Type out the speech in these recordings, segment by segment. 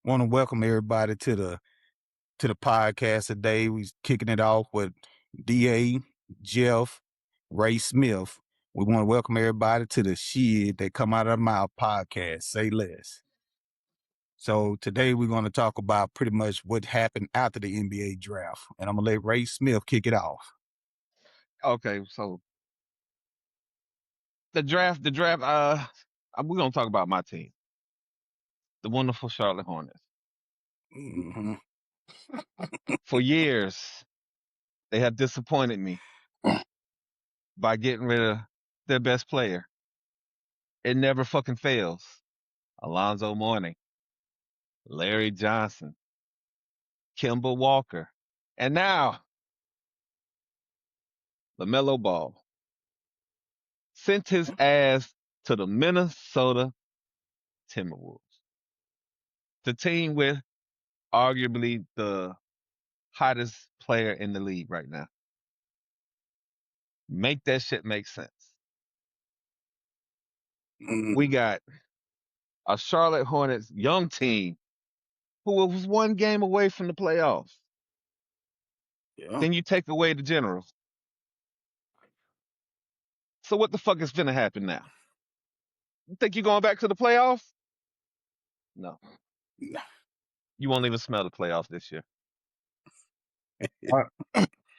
Want to welcome everybody to the podcast today. We kicking it off with DA, Jeff, Ray Smith. We want to welcome everybody to the Shit That Come Out of the Mouth podcast. Say less. So today we're going to talk about pretty much what happened after the NBA draft, and I'm gonna let Ray Smith kick it off. Okay, so the draft. We're gonna talk about my team, the wonderful Charlotte Hornets. Mm-hmm. For years, they have disappointed me by getting rid of their best player. It never fucking fails. Alonzo Mourning, Larry Johnson, Kemba Walker, and now LaMelo Ball sent his ass to the Minnesota Timberwolves, the team with arguably the hottest player in the league right now. Make that shit make sense. We got a Charlotte Hornets young team who was one game away from the playoffs. Yeah. Then you take away the Generals. So what the fuck is finna happen now? You think you're going back to the playoffs? No. You won't even smell the playoffs this year.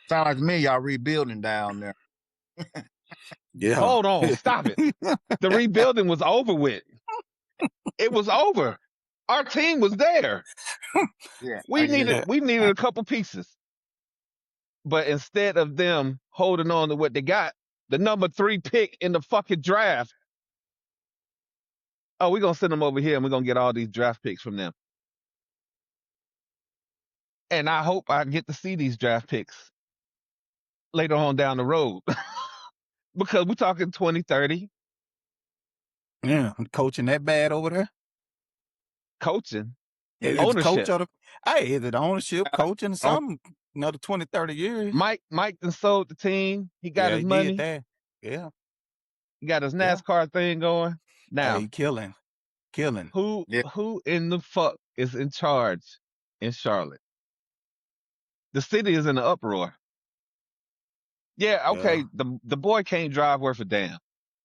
Sound like to me, y'all rebuilding down there. Yeah. Hold on, stop it. The rebuilding was over with. It was over. Our team was there. Yeah, We needed a couple pieces. But instead of them holding on to what they got, the number 3 pick in the fucking draft, oh, we're going to send them over here and we're going to get all these draft picks from them. And I hope I get to see these draft picks later on down the road. Because we're talking 2030. Yeah, coaching that bad over there. Coaching. Is Ownership. Coach of the, hey, is it ownership, coaching, something? Another 20, 30 years. Mike done sold the team. He got his he money. did that. Yeah. He got his NASCAR thing going. Now, Hey, killing. who in the fuck is in charge in Charlotte? The city is in an uproar. Yeah, okay. Yeah. The boy can't drive worth a damn.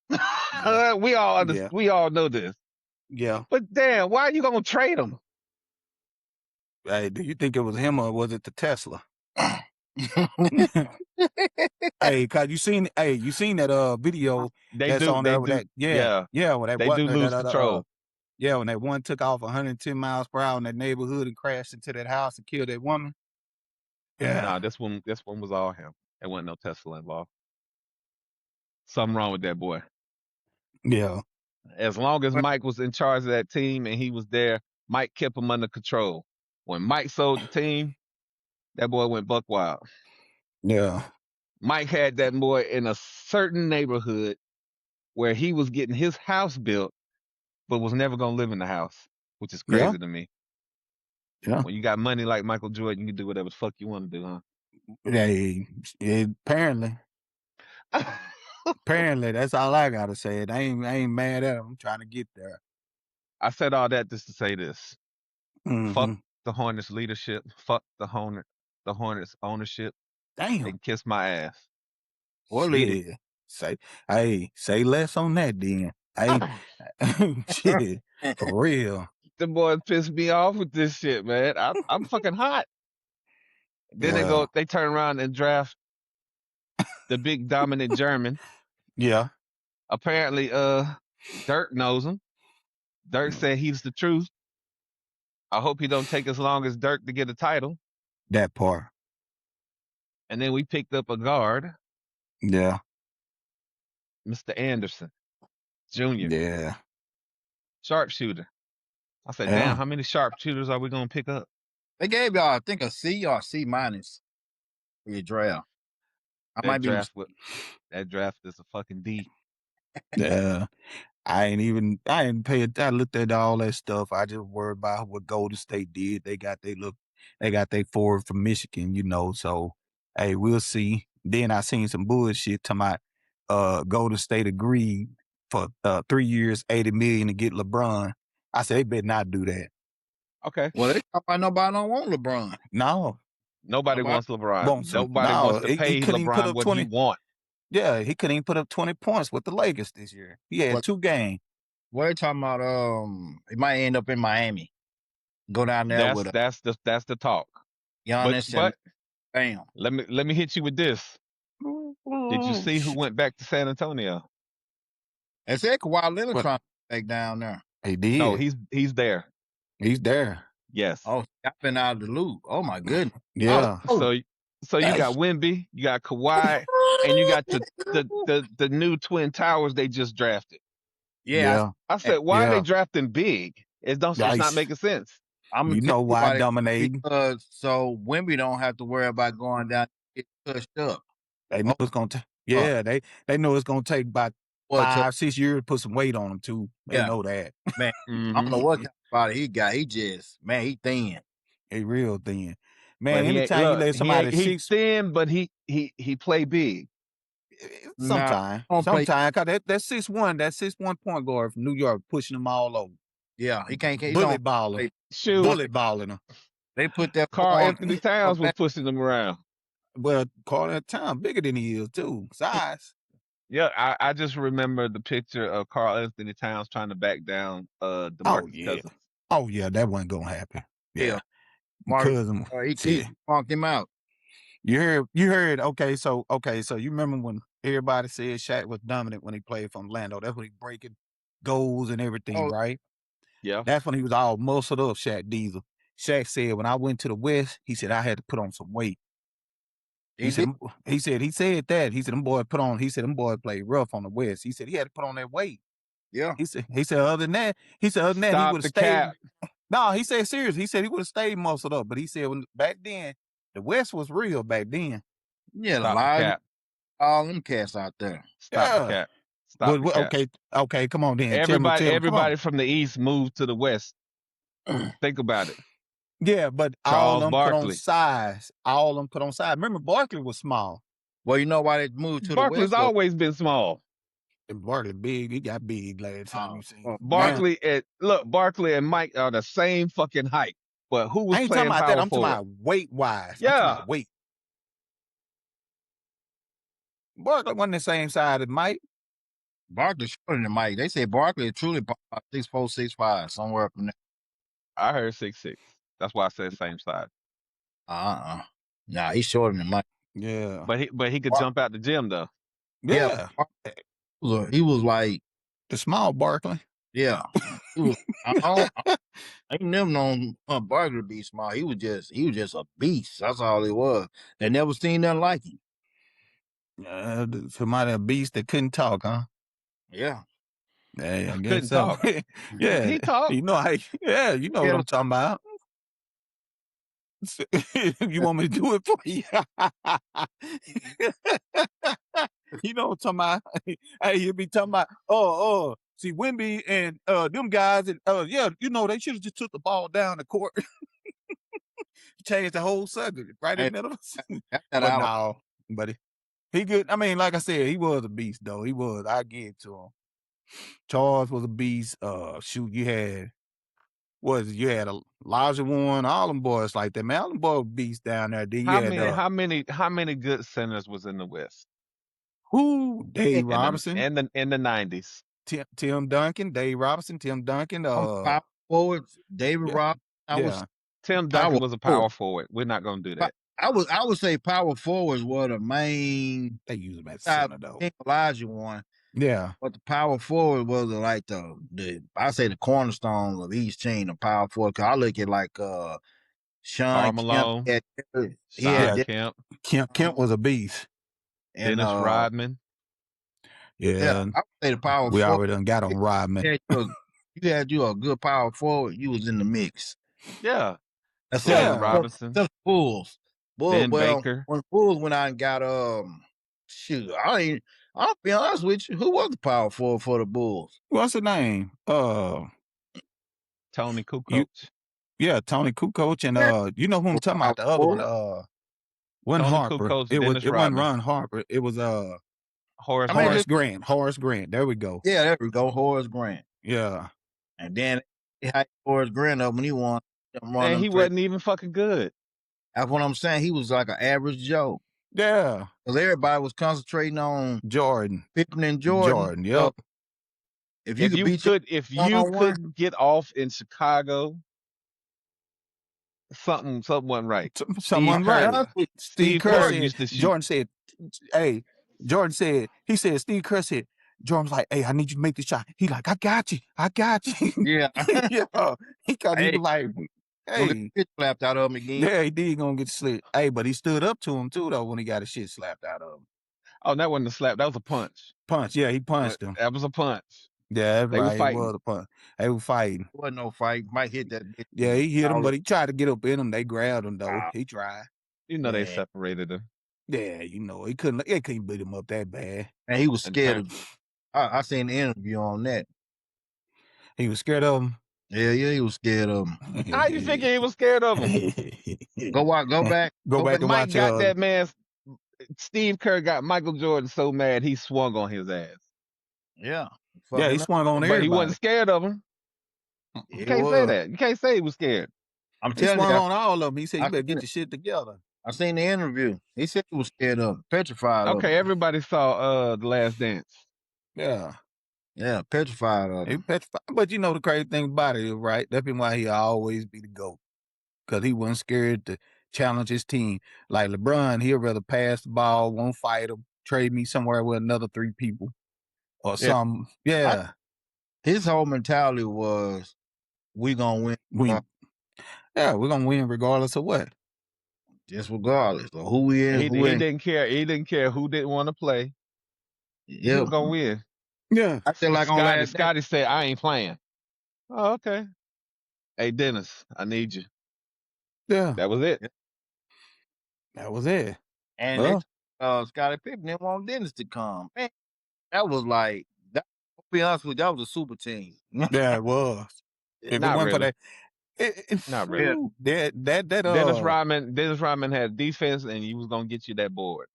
Yeah. we all know this. Yeah. But damn, why are you gonna trade him? Hey, do you think it was him or was it the Tesla? Hey, cause you seen that video that's on there with that when that they do lose control. When that one took off 110 miles per hour in that neighborhood and crashed into that house and killed that woman. Yeah. Nah, this one was all him. There wasn't no Tesla involved. Something wrong with that boy. Yeah. As long as Mike was in charge of that team and he was there, Mike kept him under control. When Mike sold the team, that boy went buck wild. Yeah. Mike had that boy in a certain neighborhood where he was getting his house built, but was never going to live in the house, which is crazy to me. Yeah. When you got money like Michael Jordan, you can do whatever the fuck you want to do, huh? Hey, apparently. Apparently, that's all I gotta say. I ain't mad at him. I'm trying to get there. I said all that just to say this. Mm-hmm. Fuck the Hornets leadership. Fuck the Hornets ownership. Damn. They can kiss my ass. Well, say less on that then. Shit, for real. The boys pissed me off with this shit, man. I'm fucking hot. Then they turn around and draft the big dominant German. Yeah. Apparently, Dirk knows him. Dirk said he's the truth. I hope he don't take as long as Dirk to get a title. That part. And then we picked up a guard. Yeah. Mr. Anderson Jr. Yeah. Sharpshooter. I said, damn, how many sharpshooters are we going to pick up? They gave y'all, I think, a C or a C minus for your draft. That draft is a fucking D. Yeah. I looked at all that stuff. I just worried about what Golden State did. They got their forward from Michigan, so hey, we'll see. Then I seen some bullshit talking about Golden State agreed for 3 years, $80 million to get LeBron. I said they better not do that. Okay. Well, they talk about nobody don't want LeBron. No, Nobody Nobody wants LeBron. wants him. Nobody wants No, to he pay couldn't even put LeBron up what he 20. want. Yeah, he couldn't even put up 20 points with the Lakers this year. He had What? 2 games. What they talking about? He might end up in Miami. Go down there with That's the talk. Giannis and But bam. let me hit you with this. Did you see who went back to San Antonio? They said Kawhi Leonard What? trying to take down there. He did. No, he's there. He's there. Yes. Oh, I've been out of the loop. Oh my goodness. Yeah. So you got Wemby, you got Kawhi, and you got the new Twin Towers they just drafted. Yeah. I said, why are Yeah. they drafting big? It's not Nice. making sense. I'm You gonna tell know why it, dominating? because so Wemby don't have to worry about going down and get touched up. They know it's gonna take. Yeah, they know it's gonna take about Well, 5-6 years to put some weight on him too. They Yeah. know that. man, I don't know Mhm. what kind of body he got. He just he thin. He real thin. But Man, he ain't- anytime you look, let somebody he's six, thin, but he play big. sometime, don't play- cause that 6'1" point guard from New York pushing them all over, Yeah, he can't. He bullet don't. balling, Shoot, bullet balling them. They put that Carl on- Anthony Towns was pushing him around. Well, Carl at time bigger than he is too, size. Yeah, I just remember the picture of Carl Anthony Towns trying to back down DeMarcus yeah. Cousins. Oh yeah, that wasn't gonna happen. Yeah, Mark- because he punked him out. you heard. Okay, so you remember when everybody said Shaq was dominant when he played for Orlando? That's when he breaking goals and everything, Oh. right? Yeah. That's when he was all muscled up, Shaq Diesel. Shaq said, when I went to the West, he said I had to put on some weight. He said that. He said them boys played rough on the West. He said he had to put on that weight. Yeah. He said other than that, he Stop would have the stayed. cap. No, he said serious. He said he would have stayed muscled up. But he said back then, the West was real back then. Yeah, Stop the cap. all them cats out there. Stop the cap. Stop the cap. Okay, come on then. Tell me, Everybody from the East moved to the West. Think about it. Yeah, but Charles all of them put on Barkley. size. All of them put on size. Remember, Barkley was small. Well, you know why they moved to Barkley's the West? always been small. And Barkley big. He got big last time you seen. Barkley and Mike are the same fucking height. But who was I ain't playing talking about power that. I'm talking forward? about weight wise. Yeah. I'm talking about weight. Barkley wasn't the same size as Mike. Barkley shorter than Mike. They say Barkley is truly 6'4", 6'5", somewhere up in there. I heard 6'6". That's why I said same size. Nah, he's shorter than Mike. Yeah. But he could jump out the gym though. Yeah. He was like, The small Barkley. yeah. He was, I ain't never known Barkley to be small. He was just a beast. That's all he was. They never seen nothing like him. Somebody a beast that couldn't talk, huh? Yeah. Yeah, I guess Couldn't so. talk. Yeah. He talked. You know you know what I'm talking about. You want me to do it for you? You know what I'm talking about. Hey, you be talking about, see Wemby and them guys and yeah, you know, they should have just took the ball down the court. Changed the whole subject right in the middle. But no, buddy. He good. I mean, like I said, he was a beast though. He was. I give it to him. Charles was a beast. Shoot, you had Elijah Warren, all them boys like that, man. All them boys beasts down there. Then you How many good centers was in the West? who? Dave Robinson in the 90s. Tim Duncan, Dave Robinson, Tim Duncan. Power forwards, David Robinson. Tim Duncan was a power forward. We're not gonna do that. I would say power forwards were the main. They use them at center though. Elijah one. Yeah. But the power forward was like I say the cornerstone of each team, the power forward. Cause I look at like Sean Malone, Kemp was a beast. And, Dennis Rodman. Yeah. I would say the power we forward. already done got on Rodman. You had a good power forward, you was in the mix. Yeah. That's Robinson. Just Bulls. Ben Baker. When Bulls went out and got shoot, I'll be honest with you. Who was the power forward for the Bulls? What's the name? Tony Kukoc. Tony Kukoc, and you know who I'm talking about? The other one, wasn't Harper. Kukoc, it Dennis wasn't Rodman. Ron Harper. It was Horace Grant. Horace Grant. There we go. Yeah, there we go. Horace Grant. Yeah. And then he had Horace Grant up when he won Them run And them he track. wasn't even fucking good. That's what I'm saying. He was like an average Joe. Yeah. Because everybody was concentrating on Jordan. Pippen and Jordan. So Yep. if you could beat If you one-on-one, couldn't get off in Chicago, something wasn't right. Someone Kerr- right. honestly, Steve Kerr Kerr said, used to shoot. Jordan said, hey, Steve Kerr said, Jordan was like, hey, I need you to make this shot. He like, I got you. yeah. Yeah. He Hey, was like, Don't get hey. the shit slapped out of him again. Yeah, he did gonna get slit. Hey, but he stood up to him too, though, when he got his shit slapped out of him. Oh, that wasn't a slap. That was a punch. Punch. Yeah, he punched him. That was a punch. Yeah, that's They right. was It fighting. was a punch. They were fighting. There wasn't no fight. Mike hit that bitch. Yeah, he hit him, All but he tried to get up in him. They grabbed him, though. Wow. He tried. You know they Yeah. separated him. Yeah, they couldn't beat him up that bad. And he was And scared turned- of I seen the interview on that. He was scared of him. Yeah, he was scared of him. How you thinking he was scared of him? Go back. Go back and Mike watch got that man. Steve Kerr got Michael Jordan so mad he swung on his ass. Yeah. Yeah, he swung on But everybody. he wasn't scared of him. You can't say that. You can't say he was scared. I'm He telling swung you, on all of them. He said, I you better seen get it. your shit together. I seen the interview. He said he was scared of him, petrified of him. Okay, everybody saw The Last Dance. Yeah. Yeah, petrified of He him. petrified. But you know the crazy thing about it, right? That's been why he always be the GOAT. Because he wasn't scared to challenge his team. Like LeBron, he'd rather pass the ball, won't fight him, trade me somewhere with another 3 people or something. Yeah. His whole mentality was, we gonna win. Yeah, we're gonna win regardless of what. Just regardless of who we is. He didn't care. He didn't care who didn't want to play. He Yeah. was gonna win. Yeah. I feel like on last day, Scotty said, I ain't playing. Oh, okay. Hey, Dennis, I need you. Yeah. That was it. That was it. and Well, Scottie Pippen didn't want Dennis to come. Man, that was like, to be honest with you, that was a super team. yeah, it was. If Not it wasn't really. for that, Not really. that Dennis Rodman had defense, and he was gonna get you that board.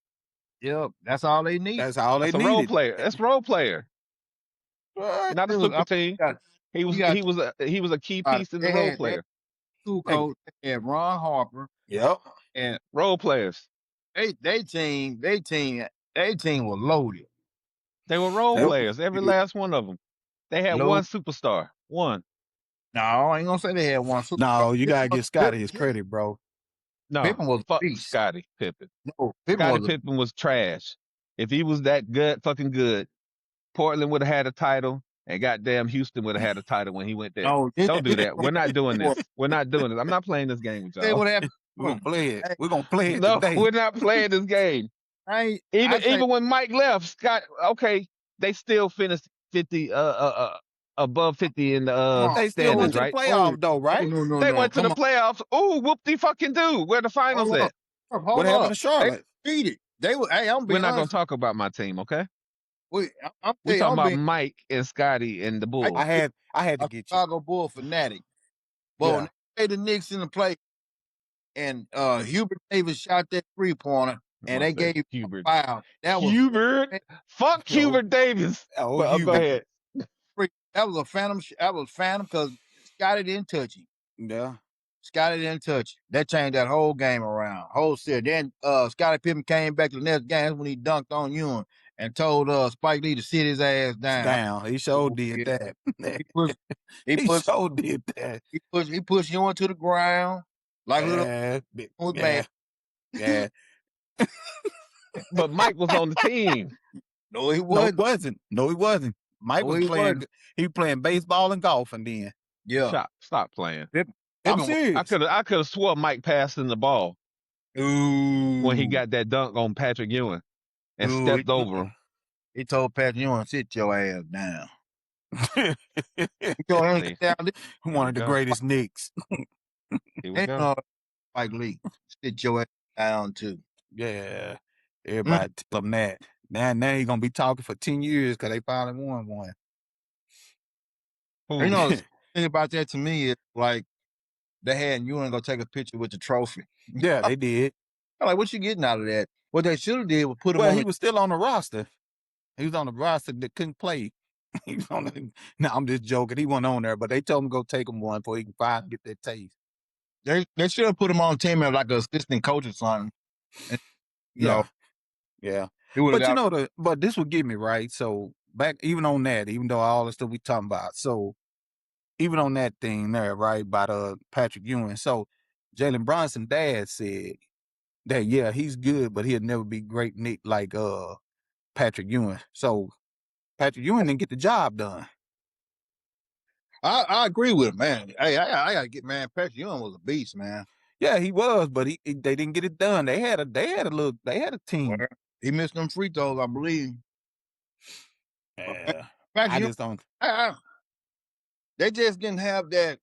Yep, that's all they need. that's all they That's a role needed. player. That's role player. What? Not a super team. He was a key piece in the role player. Two coach and Ron Harper Yep. and Role players. they team was loaded. They were role Yep. players. Every last one of them. They had Load. one superstar. One. No, I ain't gonna say they had one super. No, you gotta give Scotty his credit, bro. No. Pippen was a Fuck beast. Scottie Pippen. No, Pippen Scottie was Pippen was trash. If he was that good, fucking good, Portland would have had a title, and goddamn Houston would have had a title when he went there. no, Don't do that. We're not doing this. We're not doing this. I'm not playing this game with They y'all. would have. We're gonna play it. We're gonna play it No, today. we're not playing this game. Even when Mike left, Scott, okay, they still finished 50 above 50 in the They still went standings, to the right? playoff though, right? No, They went to the playoffs. Ooh, whoop de fucking do. Where the finals Hold at? What happened to Charlotte? They beat it. They were. Hey, I'm We're being not gonna honest. talk about my team, okay? I'm We're talking about being Mike and Scotty and the Bulls. I had to a get you. Chicago Bull fanatic. But when they played the Knicks in the play, and Hubert Davis shot that 3-pointer, and they gave Hubert. a foul. That was Hubert. Fuck No. Hubert Davis. Oh, Well, you go ahead. that was a phantom. That was phantom because Scotty didn't touch him. Yeah. Scotty didn't touch him. That changed that whole game around. Whole series. Then Scottie Pippen came back to the next game when he dunked on Ewing and told Spike Lee to sit his ass down. He sure did that. He pushed Ewing to the ground like little was mad. Yeah. But Mike was on the team. No, he No, he wasn't. wasn't. Mike was playing. He was playing baseball and golfing then. Yeah. Stop playing. I'm serious. I could have swore Mike passed in the ball Ooh. when he got that dunk on Patrick Ewing and Ooh, stepped over him. He told Patrick Ewing, sit your ass down. He told him to See. sit down. One of the go. greatest Knicks. Here we And go. Spike Lee, sit your ass down too. Yeah. Everybody tell him that. Now he's gonna be talking for 10 years because they finally won one. You know, the thing about that to me is like they had Ewing go take a picture with the trophy. Yeah, they did. I'm like, what you getting out of that? What they should have did was put him Well, on. he was still on the roster. He was on the roster that couldn't play. He was on the, no, I'm just joking. He wasn't on there, but they told him to go take him one before he can finally get that taste. They should have put him on team as like an assistant coach or something. And, you know, Yeah. he would But you have know but this would get me right. So back even on that, even though all the stuff we talking about, so even on that thing there, right, about Patrick Ewing. So Jalen Brunson's dad said that he's good, but he'll never be great Nick like Patrick Ewing. So Patrick Ewing didn't get the job done. I agree with him, man. Hey, I gotta get, man. Patrick Ewing was a beast, man. Yeah, he was, but they didn't get it done. They had a team. Well, he missed them free throws, I believe. Yeah, Patrick I Ewing, just don't. they just didn't have that.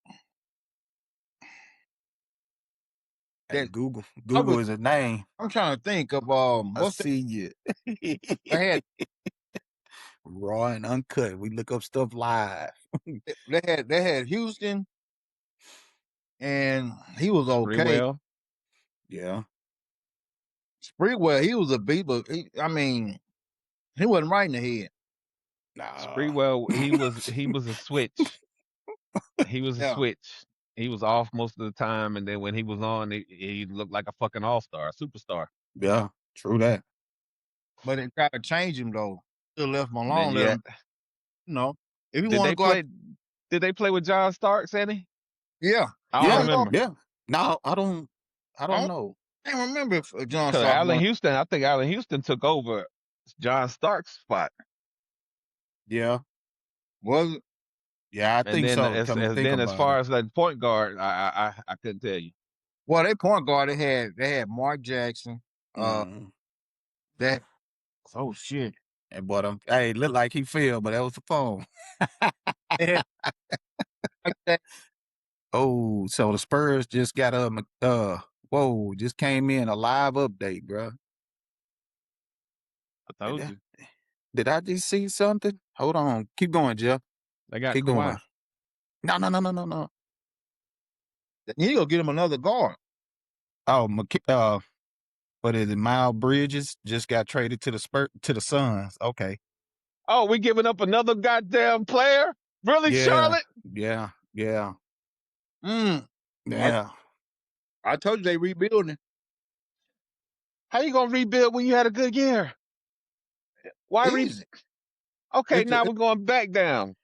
Hey, That Google is a name. I'm trying to think of I what's see you. they had. Raw and uncut. We look up stuff live. They had Houston, and he was okay. Sprewell. Yeah. Sprewell, he was a beat, but he wasn't right in the head. Nah. Sprewell, he was a switch. He was a Yeah. switch. He was off most of the time, and then when he was on, he looked like a fucking all-star, superstar. Yeah, true that. But they tried to change him though. Still left him And alone. then, Let him, if you did want they to go, play? Did they play with John Starks, Eddie? yeah, I don't remember. Yeah. No, I don't know. I can't remember if John Because Starks. Allen Houston, I think Allen Houston took over John Starks' spot. Yeah. Was it? Yeah, I And think then so. as far as like point guard, I couldn't tell you. Well, they point guard. They had Mark Jackson. That. Oh shit. And but hey, looked like he failed, but that was the phone. Oh, so the Spurs just got just came in a live update, bro. I told you. Did I just see something? Hold on. Keep going, Jeff. They got Keep Kawhi. going. No. You go get him another guard. Oh, what is it? Miles Bridges just got traded to the Suns. Okay. Oh, we giving up another goddamn player? Really, Yeah. Charlotte? Yeah. Yeah. I told you they rebuilding. How you gonna rebuild when you had a good year? Why rebuild? Okay, now we're going back down.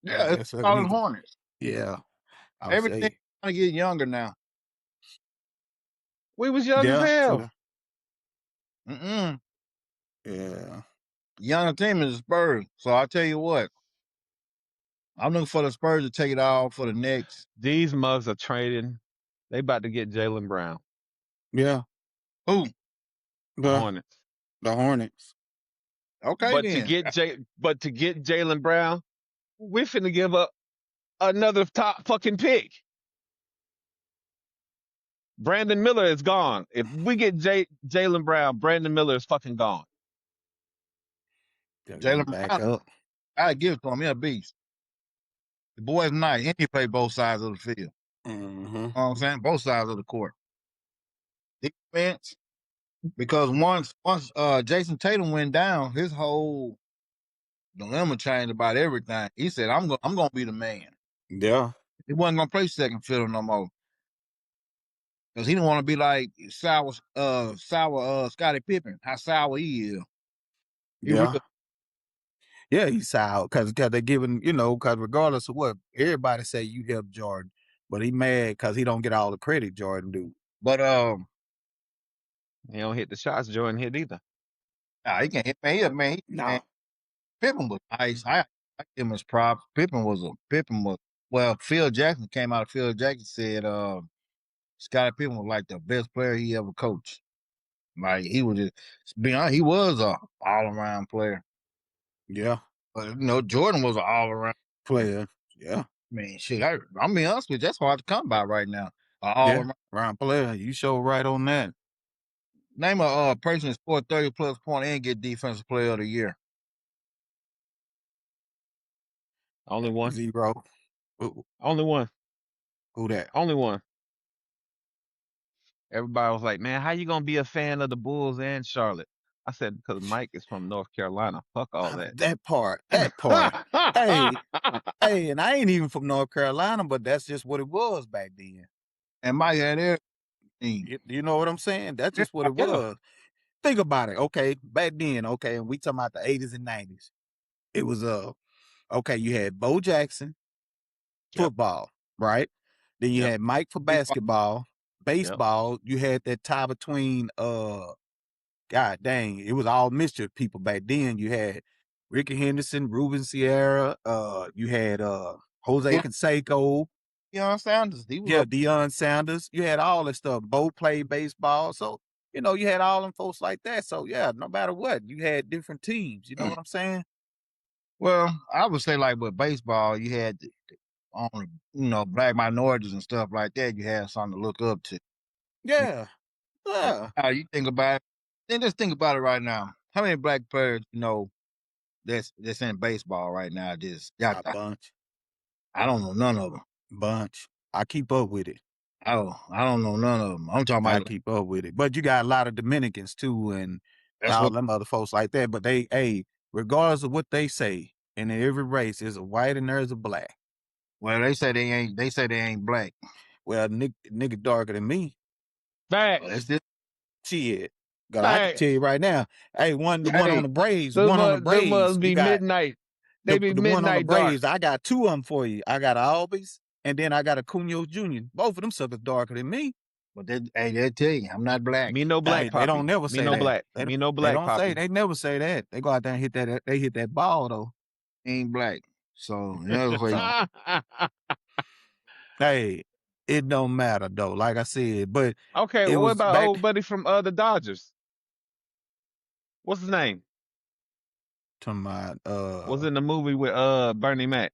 Yeah, it's Charlotte Hornets. Yeah. Everything's trying to get younger now. We was young as hell. Yeah. Younger team is the Spurs. So I'll tell you what. I'm looking for the Spurs to take it all for the Knicks. These mugs are trading. They about to get Jaylen Brown. Yeah. Who? The Hornets. The Hornets. Okay, but then. to get Jaylen Brown, we're finna give up another top fucking pick. Brandon Miller is gone. If we get Jaylen Brown, Brandon Miller is fucking gone. Jaylen Brown, I give it to him. He's a beast. The boy's nice. And he play both sides of the field. Mm-hmm. You know what I'm saying? Both sides of the court. Defense. Because once Jason Tatum went down, his whole dilemma changed about everything. He said, I'm gonna be the man. Yeah. He wasn't gonna play second fiddle no more. Because he didn't want to be like sour Scottie Pippen, how sour he is. He's sour because they're giving, because regardless of what, everybody say you helped Jordan, but he mad because he don't get all the credit Jordan do. But he don't hit the shots Jordan hit either. Nah, he can't hit man. Man, Pippen was nice. I like him as props. Pippen was Phil Jackson came out. Phil Jackson said Scottie Pippen was like the best player he ever coached. Like he was just be honest, he was a all around player. Yeah. But Jordan was an all around player. Yeah. Man, shit, I'm being honest with you, that's hard to come by right now. All around player. You show right on that. Name a person that scored 30 plus points and get defensive player of the year. Only one. 0. Only one. Who that? Only one. Everybody was like, man, how you going to be a fan of the Bulls and Charlotte? I said, because Mike is from North Carolina. Fuck all that. That part. hey, and I ain't even from North Carolina, but that's just what it was back then. And Mike had everything. You know what I'm saying? That's just what it Yeah. was. Think about it. Okay, back then, okay, and we talking about the 80s and 90s. It was okay, you had Bo Jackson, Yep. football, right? Then you Yep. had Mike for Baseball. basketball, baseball. You had that tie between God dang, it was all mischief people back then. You had Ricky Henderson, Ruben Sierra, you had Jose Yeah. Canseco, Deion Sanders. He was yeah, up. Deion Sanders. You had all that stuff. Bo played baseball. So, you know, you had all them folks like that. So yeah, no matter what, you had different teams. You know what I'm saying? Well, I would say like with baseball, you had on black minorities and stuff like that. You had something to look up to. Yeah. Yeah. Now you think about it. Then just think about it right now. How many black players that's in baseball right now? A bunch. I don't know none of them. Bunch. I keep up with it. I don't know none of them. I'm talking I about keep up with it. But you got a lot of Dominicans too and that's all what. them other folks like that. But they, hey, regardless of what they say, in every race, there's a white and there's a black. Well, they say they ain't. They say they ain't black. Well, nigga darker than me. Facts. Well, that's this. Shit. God, I can tell you right now. Hey, the one on the Braves, Those one on the Braves. must be you got midnight. They be the one on the midnight dark. Braves. I got two of them for you. I got Albies, and then I got a Cunha Jr. Both of them suckers darker than me. But they tell you I'm not black. Me no black. Hey, Poppy. they don't never say me no that. black. They, me no they black. don't Poppy. say. They never say that. They go out there and hit that. They hit that ball though. Ain't black. So in other words, Hey, it don't matter though. Like I said, but okay. it Well, what was about back. old buddy from the Dodgers? What's his name? To my Was in the movie with Bernie Mac,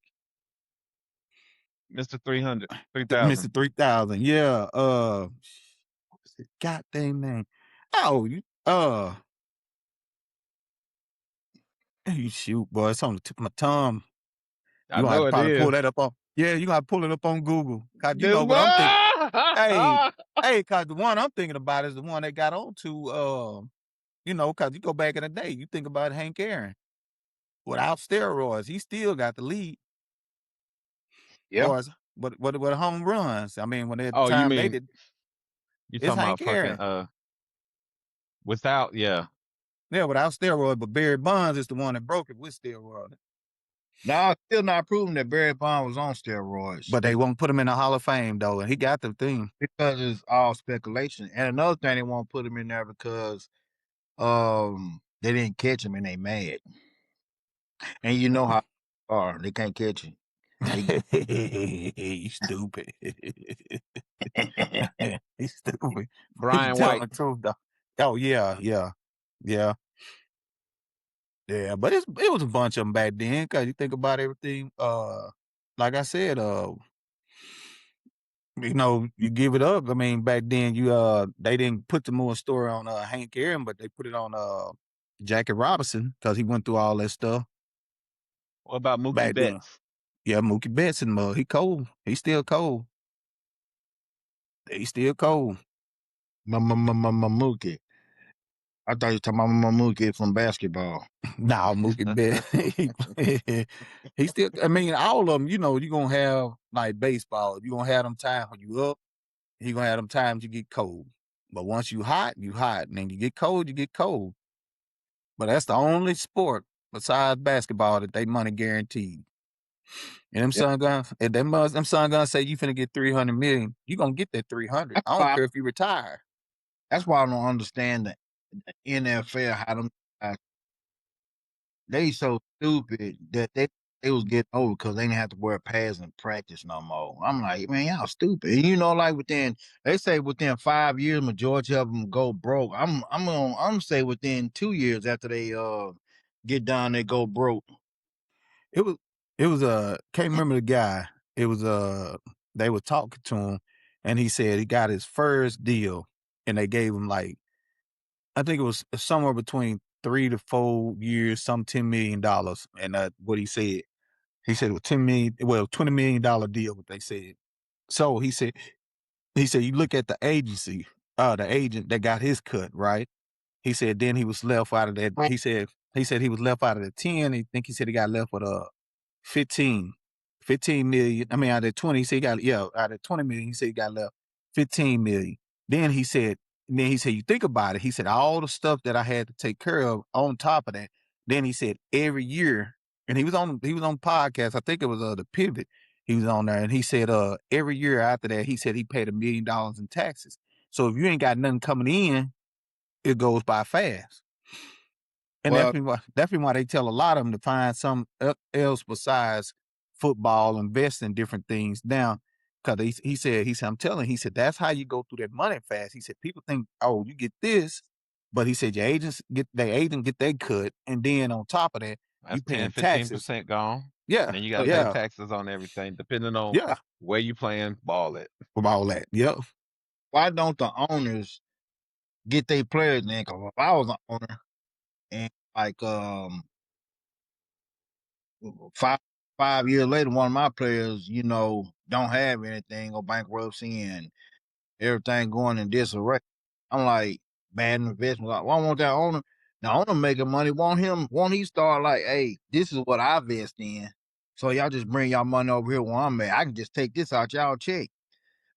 Mr. 300, 3000. Mr. 3000. Yeah. What's his goddamn name? Oh, you shoot, boy. It's on the tip of my tongue. I You gonna have know to it probably is. pull that up on. Yeah, you gotta pull it up on Google. Cause you know what I'm thinking. Hey, cause the one I'm thinking about is the one that got on to cause you go back in the day, you think about Hank Aaron. Without steroids, he still got the lead. yeah. Boys, what home runs. I mean, when at the Oh, you time they mean did, you it's talking about Hank Aaron. fucking without? Yeah. Yeah, without steroids, but Barry Bonds is the one that broke it with steroids. Now, still not proving that Barry Bonds was on steroids. But they won't put him in the Hall of Fame though, and he got the thing. Because it's all speculation. And another thing, they won't put him in there because they didn't catch him and they mad. And you know how they are. They can't catch him. You stupid. He's stupid. Brian He's telling White. the truth though. Oh yeah. But it was a bunch of them back then. Cause you think about everything. Like I said, you give it up. I mean, back then they didn't put the more story on Hank Aaron, but they put it on Jackie Robinson because he went through all that stuff. What about Mookie back then. Betts? Yeah, Mookie Betts and he cold. He's still cold. He's still cold. Mookie. I thought you were talking about Mookie from basketball. Nah, Mookie Betts. He still. I mean, all of them. You know, you're gonna have like baseball. You're gonna have them times when you up. You're gonna have them times you get cold. But once you hot, you hot. And then you get cold, you get cold. But that's the only sport besides basketball that they money guaranteed. And them son gonna say you finna get 300 million. You gonna get that 300. I don't care if you retire. That's why I don't understand the NFL, how them guys, they so stupid that they was getting over because they didn't have to wear pads in practice no more. I'm like, man, y'all stupid. And like they say within 5 years, majority of them go broke. I'm gonna say within 2 years after they get done, they go broke. It was can't remember the guy. It was they were talking to him and he said he got his first deal and they gave him like, I think it was somewhere between 3 to 4 years, some $10 million. And what he said it was $20 million deal, what they said. So he said, you look at the agency, the agent that got his cut, right? He said, then he was left out of that. He said he was left out of the 10. He said he got left with 15 million. I mean, out of 20, he said out of 20 million, he said he got left $15 million. Then he said, you think about it. He said, all the stuff that I had to take care of on top of that. Then he said, every year, and he was on podcast. I think it was the Pivot. He was on there, and he said, every year after that, he said he paid $1 million in taxes. So if you ain't got nothing coming in, it goes by fast. And Well, that's why they tell a lot of them to find some else besides football, invest in different things now. Because he said, I'm telling, he said, that's how you go through that money fast. He said, people think, oh, you get this, but he said, your agents get their cut. And then on top of that, That's you 10, paying taxes. 15% gone. Yeah. And then you got to pay taxes on everything, depending on Yeah. where you playing ball at. From all that. Yep. why don't the owners get their players in? Because if I was an owner and like 5 years later, one of my players, don't have anything or bankruptcy and everything going in disarray, I'm like, bad investment. Like, why won't that owner? The owner making money. Won't he start like, hey, this is what I invest in. So y'all just bring y'all money over here where I'm at. I can just take this out y'all check,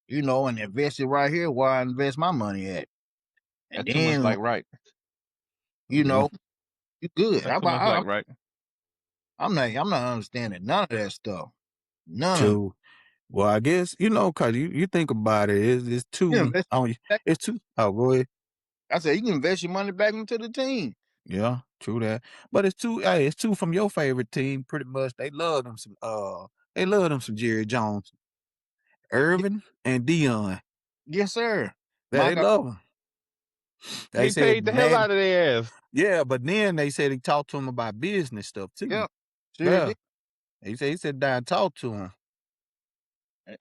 and invest it right here where I invest my money at. And That's too much then, like right. you good. That's too much like right. I'm not understanding none of that stuff. None of it. True. Well, I guess, because you think about it, it's too, it's too, oh, go ahead. I said, you can invest your money back into the team. Yeah, true that. But it's two from your favorite team, pretty much. They love them some Jerry Jones, Irvin and Dion. Yes, sir. They love them. They He said, paid the hell out of their ass. Yeah, but then they said he talked to him about business stuff too. Yeah, sure did. He said down talk to him.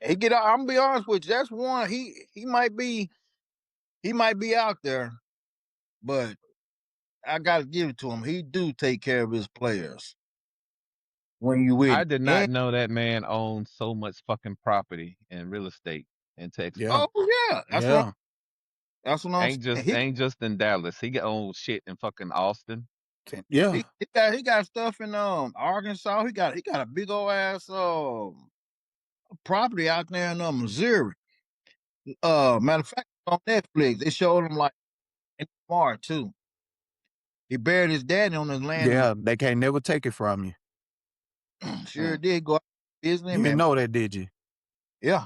I'm gonna be honest with you. That's one. He might be out there, but I gotta give it to him. He do take care of his players. When you with I did not know that man owned so much fucking property and real estate in Texas. Yeah. Oh yeah, that's what I'm saying. Ain't just in Dallas. He got own shit in fucking Austin. Yeah. He got stuff in Arkansas. He got a big old ass property out there in Missouri. Matter of fact, on Netflix, they showed him like in March too. He buried his daddy on his land. Yeah, they can't never take it from you. Sure did go out business. You didn't know that, did you? Yeah.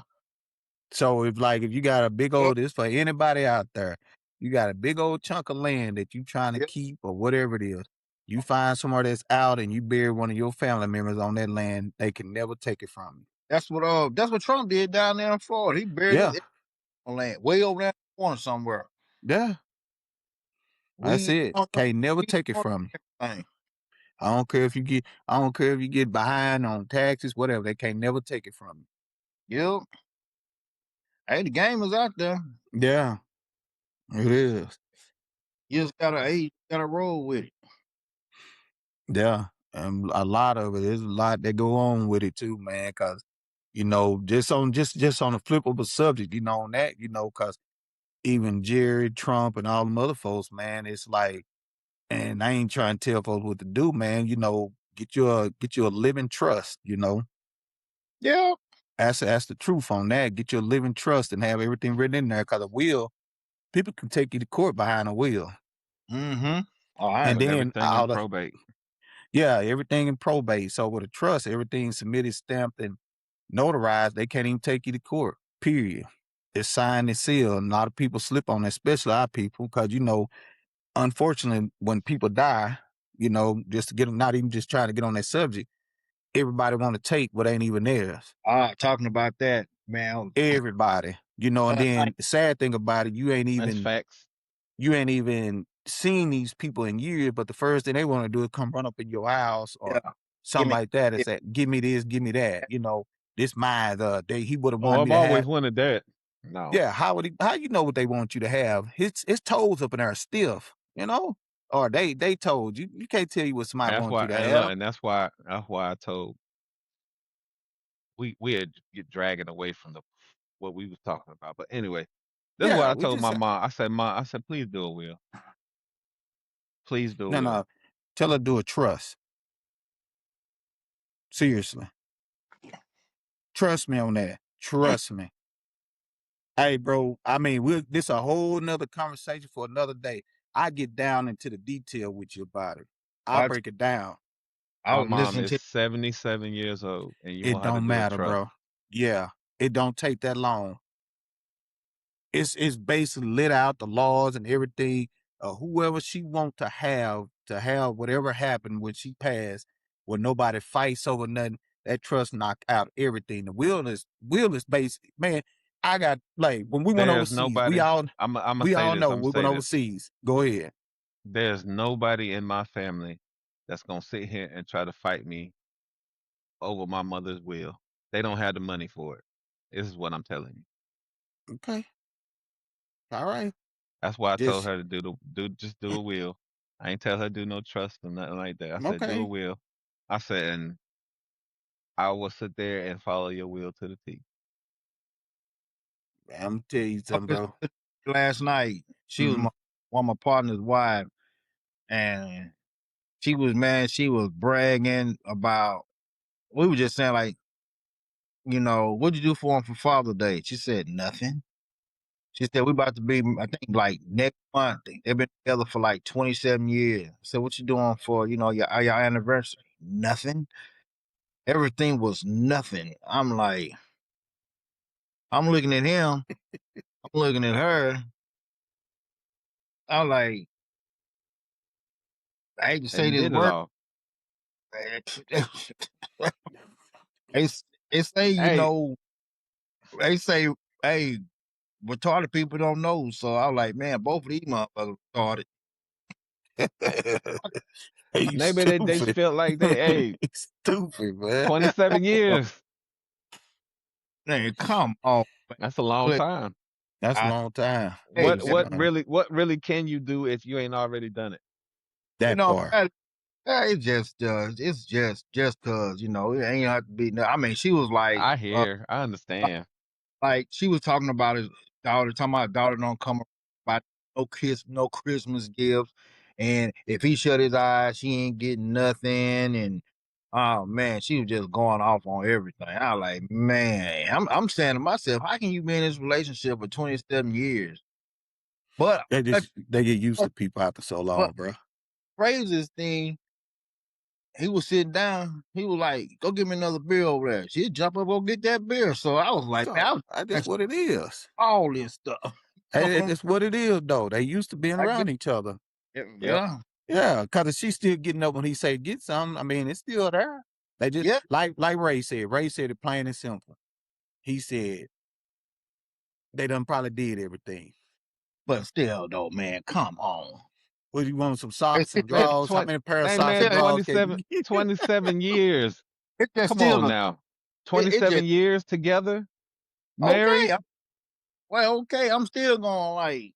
So if you got a big old, this for anybody out there, you got a big old chunk of land that you trying to keep or whatever it is. You find somewhere that's out and you bury one of your family members on that land, they can never take it from you. That's what Trump did down there in Florida. He buried his land way over there in the corner somewhere. Yeah. That's it. Can't never take it from you. I don't care if you get behind on taxes, whatever. They can't never take it from you. Yep. Hey, the game is out there. Yeah, it is. You just gotta roll with it. Yeah, and a lot of it. There's a lot that go on with it too, man. Cause just on the flip of a subject, on that, cause even Jerry, Trump, and all them other folks, man, it's like, and I ain't trying to tell folks what to do, man. Get you a living trust. Yeah. That's the truth on that. Get you a living trust and have everything written in there. Cause a will, people can take you to court behind a will. Mm-hmm. All right. And then everything in probate. Yeah, everything in probate. So with a trust, everything submitted, stamped, and notarized. They can't even take you to court. Period. It's signed and sealed. And a lot of people slip on that, especially our people, because unfortunately, when people die, just to get them, not even just trying to get on that subject, everybody want to take what ain't even theirs. Talking about that, man. Everybody, and then the sad thing about it, you ain't even facts. You ain't even seen these people in years, but the first thing they want to do is come run up in your house or something like that and say, "Give me this, give me that." This mine. He would have wanted. I've always wanted that. No. Yeah, how you know what they want you to have? His toes up in there are stiff, or they told you. You can't tell you what somebody wants you to have. And that's why I told we had get dragging away from what we was talking about. But anyway, this is what I told my mom. I said, please do a will. Please do a will. No. Tell her to do a trust. Seriously. Trust me on that. Trust me. Hey, bro. I mean, this a whole nother conversation for another day. I get down into the detail with you about it. I I break it down. I My was mom listening is to 77 years old, and you It want her to don't do a matter, trust. bro. Yeah, it don't take that long. It's basically lit out the laws and everything. Whoever she want to have whatever happened when she passed, when nobody fights over nothing, that trust knock out everything. The will is basic. Man, I got like when we went There's overseas, nobody. I'm gonna we say all this. know I'm gonna we say went this. overseas. Go ahead. There's nobody in my family that's gonna sit here and try to fight me over my mother's will. They don't have the money for it. This is what I'm telling you. Okay. All right. That's why I told Just her to just do a will. I ain't tell her to do no trust or nothing like that. I said do a okay. will. I said, and I will sit there and follow your will to the T. I'm gonna tell you I something, was bro. last night. She was Hmm. one of my partner's wife, and she was man. She was bragging about. We were just saying like, what'd you do for him for Father's Day? She said nothing. She said we about to be, I think, like next month. They've been together for like 27 years. I said, what you doing for your anniversary? Nothing. Everything was nothing. I'm like, I'm looking at him. I'm looking at her. I'm like, I hate to And say you this did it word. all. they, they say, Hey, they say, hey, retarded people don't know. So I was like, man, both of these motherfuckers retarded. You maybe they stupid. felt like You stupid, man. 27 years. Man, come on, man. That's a long Click. time. That's a I, long time. hey, Yes, sir. What really can you do if you ain't already done it? That part. it's just cause it ain't have to be. I mean, she was I understand. like she was talking about his daughter, talking about daughter don't come about no Christmas gifts, and if he shut his eyes, she ain't getting nothing, and oh man, she was just going off on everything. I was like, man, I'm saying to myself, how can you be in this relationship for 27 years? But They get used to people after so but long, bro. craziest thing, he was sitting down. He was like, "Go get me another beer over there." She'd jump up, go get that beer. So I was like, "Man, So I was that's what it is. all this stuff." Hey, that's what it is, though. They used to being I around get, each other. Yep. yeah, Yeah, because she's still getting up when he say get something. I mean, it's still there. They just yeah, like Ray said. Ray said it plain and simple. He said they done probably did everything. but still, though, man, come on. What you want? Some socks, some Man, drawers? How 20, many pair of hey socks man, and Still, drawers can you get? 27 years. it's just Come still on a now. it just 27 years together, okay. married. Okay, I'm still gonna like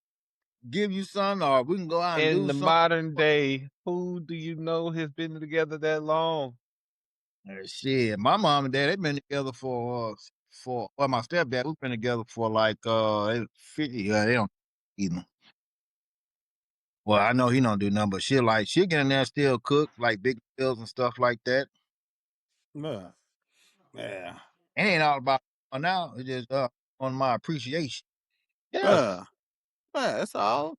give you something, or we can go out and In do the something. modern day, who do you know has been together that long? Shit, my mom and dad they've been together for well, my stepdad we've been together for like 50. Yeah, they don't either. Well, I know he don't do nothing, but she'll get in there and still cook like big meals and stuff like that. Yeah, yeah, It ain't all about now. It's just on my appreciation. Yes. yeah. That's all.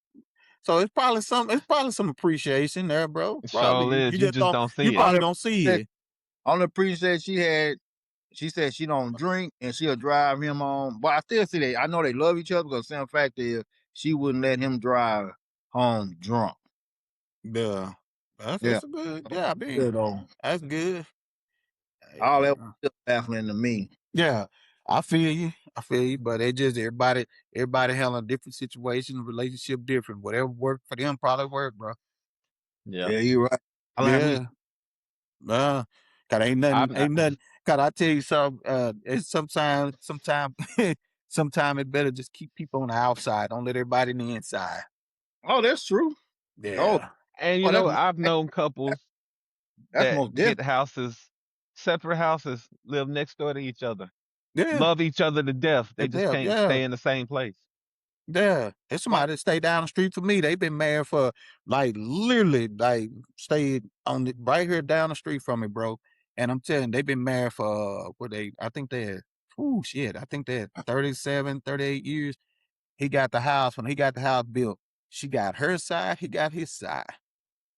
So it's probably some. It's probably some appreciation there, bro. It Probably sure you, is. you You just just don't. don't You see it. probably Only don't see that it. only appreciation she had. She said she don't drink and she'll drive him on. But I still see that. I know they love each other because the simple fact is she wouldn't let him drive home drunk. Yeah, Yeah. that's a good. Yeah, I mean You know, that's good. Hey, all that was man. still baffling to me. Yeah, I feel you. I feel you. But it just everybody handling a different situation, relationship different. Whatever worked for them probably worked, bro. Yeah. Yeah, you're right. I learned we Yeah. Cause I've not, ain't nothing. Cause I tell you something. It's sometimes it better just keep people on the outside. Don't let everybody in the inside. oh, that's true. Oh, Yeah. and oh, I've known couples that's that most get different. houses, separate houses, live next door to each other, Yeah. love each other to death. They just Yeah. can't Yeah. stay in the same place. Yeah. There's somebody that stay down the street from me. They've been married for like literally like stayed on right here down the street from me, bro. And I'm telling you, they've been married for I think they're ooh, shit, I think that 37, 38 years. He got the house. When he got the house built, she got her side, he got his side.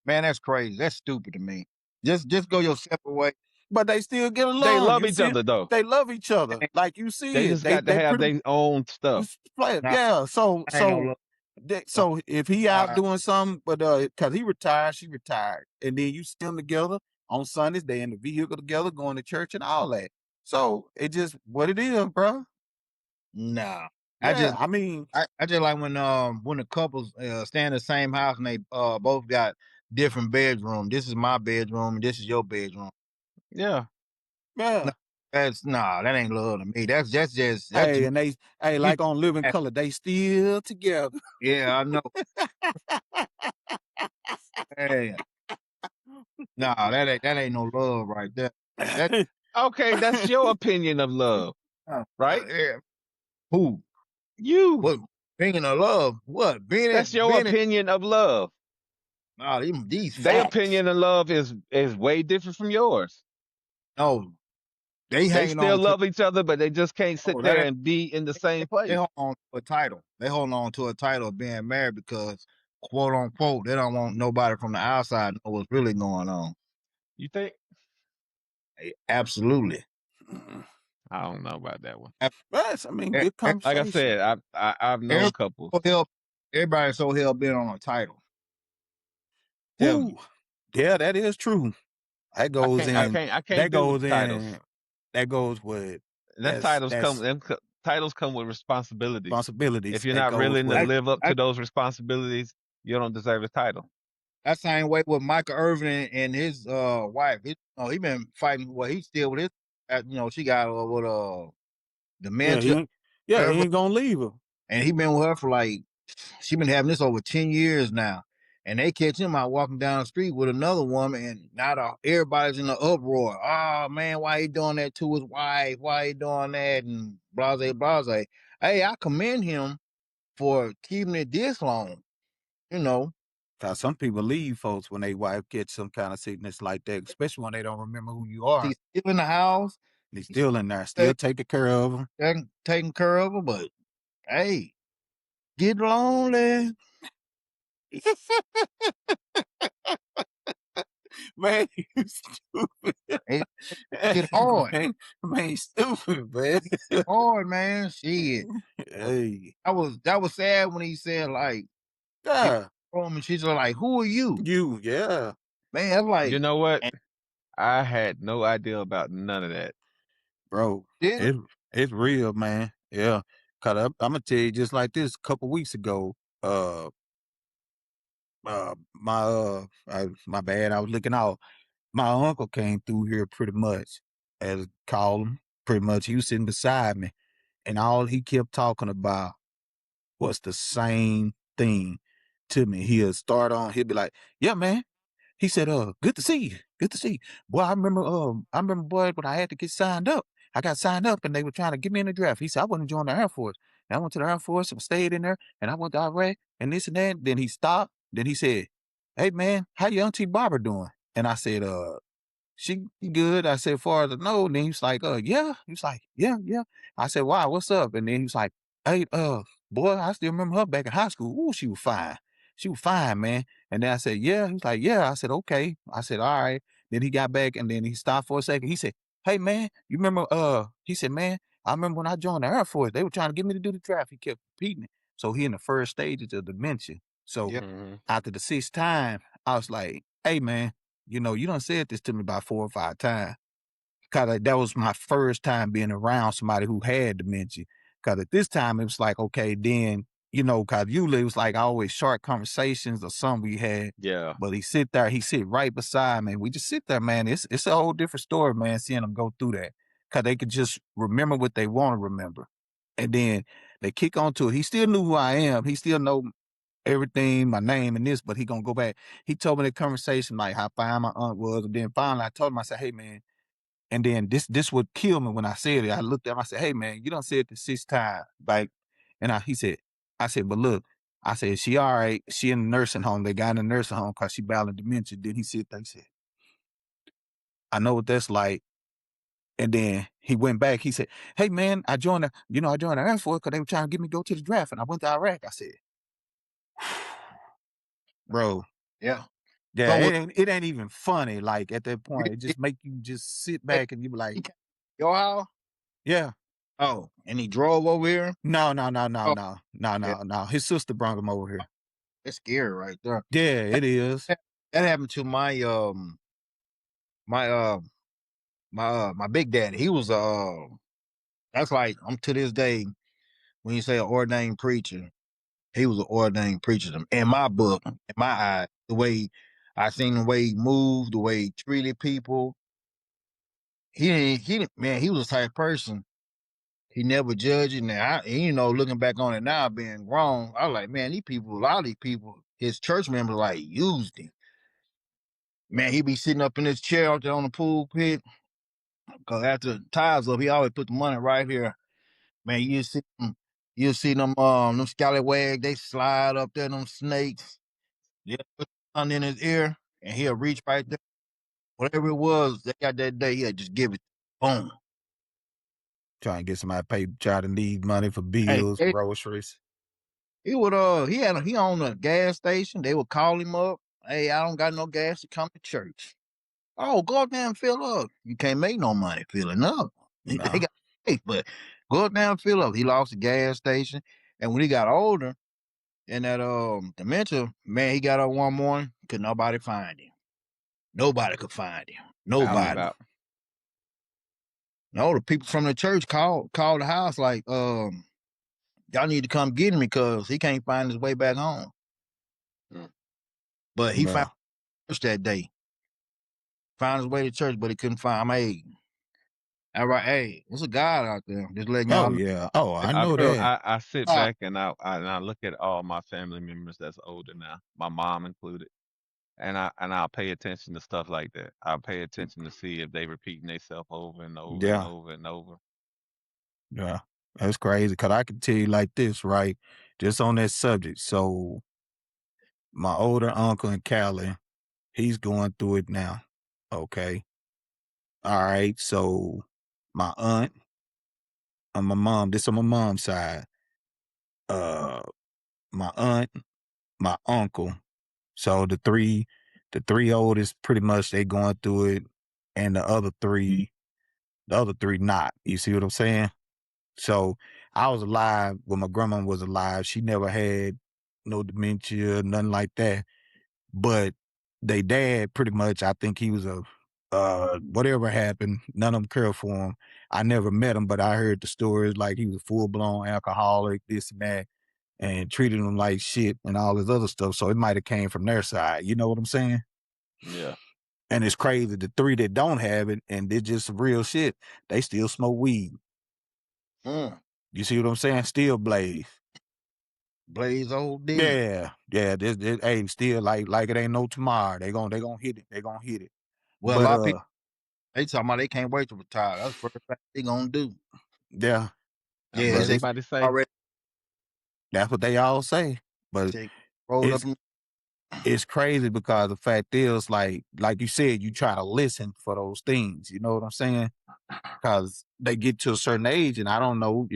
Man, that's crazy. That's stupid to me. Just go your separate way. But they still get They along. love You each see, other though. they love each other. Man, Like you see They it. just got to They have pretty their own stuff. play. nah, Yeah. So I ain't no love. so if he out Uh, doing something, but cause he retired, she retired, and then you still together on Sundays, they in the vehicle together, going to church and all that. So it just what it is, bro. nah. Yeah, I mean, I just like when the couples stay in the same house and they both got different bedrooms. This is my bedroom and this is your bedroom. Yeah. yeah. That ain't love to me. That's just Hey, and they you. like on Living Color, they still together. Yeah, I know. Hey, nah, that ain't no love right there. That Okay, that's your opinion of love, right? yeah. Who? You. What? Opinion of love? What? That's your opinion of love. Nah, these Their facts. opinion of love is way different from yours. No, they They hanging still on to. love each other, but they just can't sit Oh, that there ain't. and be in the same They place. hold on to a title. They hold on to a title of being married because, quote unquote, they don't want nobody from the outside to know what's really going on. You think? Absolutely. I don't know about that one. But I mean, E- good e- Like I conversation. said, I've known couples. Everybody's so hell bent on a title. Tell me. Ooh, yeah, that is true. That goes I in. can't That do goes titles. in. That goes with Them titles come with responsibilities. responsibilities. If you're That not goes willing to with live up to those responsibilities, you don't deserve a title. That same way with Michael Irvin and his wife. He been fighting. Well, he's still with his. She got with dementia. he Whatever, ain't gonna leave her. and he been with her for like. She been having this over 10 years now. And they catch him out walking down the street with another woman, and now everybody's in the uproar. Oh man, why he doing that to his wife? Why he doing that? And blase, blase. Hey, I commend him for keeping it this long. You know, Cause some people leave folks when they wife gets some kind of sickness like that, especially when they don't remember who you are. he's still in the house. He's still in there, still taking care of them. Taking care of her, but hey, get lonely. Man, you stupid. Get hard. Man, stupid, man. Get hard, man. Shit. Hey. That was sad when he said like, Yeah. and she's like, who are you? You, yeah. Man, that's like, You know what? I had no idea about none of that. Bro, yeah. it's real, man. Yeah. Cause I'm gonna tell you just like this. A couple weeks ago, my bad. I was looking out. My uncle came through here pretty much, as call him. Pretty much, he was sitting beside me, and all he kept talking about was the same thing to me. He'll be like, "Yeah, man." He said, good to see you. Good to see you. Boy, I remember, boy, when I had to get signed up. I got signed up and they were trying to get me in the draft. He said, I want to join the Air Force. And I went to the Air Force and stayed in there and I went to Iraq and this and that. Then he stopped. Then he said, hey man, how your Auntie Barbara doing? And I said, she good. I said, far as I know. And then he was like, yeah. He was like, yeah, yeah. I said, wow, what's up? And then he was like, hey, boy, I still remember her back in high school. Ooh, she was fine. She was fine, man. And then I said, yeah. He was like, yeah. I said, okay. I said, all right. Then he got back and then he stopped for a second. He said, hey man, you remember, he said, man, I remember when I joined the Air Force, they were trying to get me to do the draft. He kept repeating it. So he in the first stages of dementia. So after the sixth time, I was like, hey man, you done said this to me about 4 or 5 times. Cause that was my first time being around somebody who had dementia. Cause at this time it was like, okay, then, cause usually it was like always short conversations or something we had. Yeah. But he sit right beside me. We just sit there, man. It's a whole different story, man, seeing them go through that. Cause they could just remember what they want to remember. And then they kick on to it. He still knew who I am. He still know everything, my name and this, but he gonna go back. He told me the conversation, like how fine my aunt was. And then finally I told him, I said, hey man, and then this would kill me when I said it. I looked at him, I said, hey man, you done said it the 6th time. Like, and I said, but look, I said, she all right. She in the nursing home. They got in the nursing home because she battling dementia. Then he said, I know what that's like. And then he went back. He said, "Hey man, I joined the Air Force because they were trying to get me to go to the draft, and I went to Iraq." I said, "Bro, Yeah. yeah, So it ain't even funny. Like at that point, it he, just make you just sit he back and you be like, came to your house? yeah, Oh, and he drove over here? no, Oh, yeah. no. His sister brought him over here. It's scary right there. Yeah, it is. That happened to my my big daddy. He was that's like I'm to this day when you say an ordained preacher, he was an ordained preacher in my book, in my eye. The way I seen the way he moved, the way he treated people. Man, he was the type of person. He never judged it. Now, looking back on it now, being wrong, I was like, man, a lot of these people, his church members, like used him. Man, he be sitting up in his chair out there on the pulpit. Cause after the tires up, he always put the money right here. Man, you see them scallywags, they slide up there, them snakes. Yeah, put the money in his ear, and he'll reach right there. Whatever it was they got that day, he'll just give it. Boom. Trying to get somebody to pay, try to need money for Hey, bills, groceries. he would he owned a gas station. They would call him up. Hey, I don't got no gas to come to church. Oh, go up there and fill up. You can't make no money filling up. They No. got but go up there and fill up. He lost the gas station. And when he got older and that dementia, man, he got up one morning, could nobody find him. Nobody could find him. Out and Nobody. about. No, the people from the church called the house like, y'all need to come get him because he can't find his way back home. Mm. But he found Bro. church that day. Found his way to church, but he couldn't find him. Hey, all right, hey, there's a God out there. Just letting y'all Oh know. yeah. Oh, I I know feel that. I sit Uh, back and I look at all my family members that's older now, my mom included, and I'll pay attention to stuff like that. I'll pay attention to see if they repeating themselves over and over and Yeah. over and over. Yeah. That's crazy. Cause I can tell you like this, right? Just on that subject. So my older uncle in Cali, he's going through it now. Okay. All right. So my aunt and my mom, this on my mom's side. Uh my aunt, my uncle. So the three oldest pretty much they going through it, and the other three not. You see what I'm saying? So I was alive when my grandma was alive. She never had no dementia, nothing like that. But they dad pretty much, I think he was a whatever happened, none of them cared for him. I never met him, but I heard the stories like he was a full blown alcoholic, this and that, and treated him like shit and all this other stuff. So it might have came from their side. You know what I'm saying? Yeah. And it's crazy. The three that don't have it and they're just real shit, they still smoke weed. You see what I'm saying? Still blaze. Blaze old D. Yeah. This ain't still like it ain't no tomorrow. They gonna hit it. They gonna hit it. Well, a But lot of people they talking about they can't wait to retire. That's the first thing they gonna do. yeah. That's Yeah, what But they everybody say. already that's what they all say. But take roll up. it's it's crazy because the fact is, like you said, you try to listen for those things. You know what I'm saying? Because they get to a certain age, and I don't know,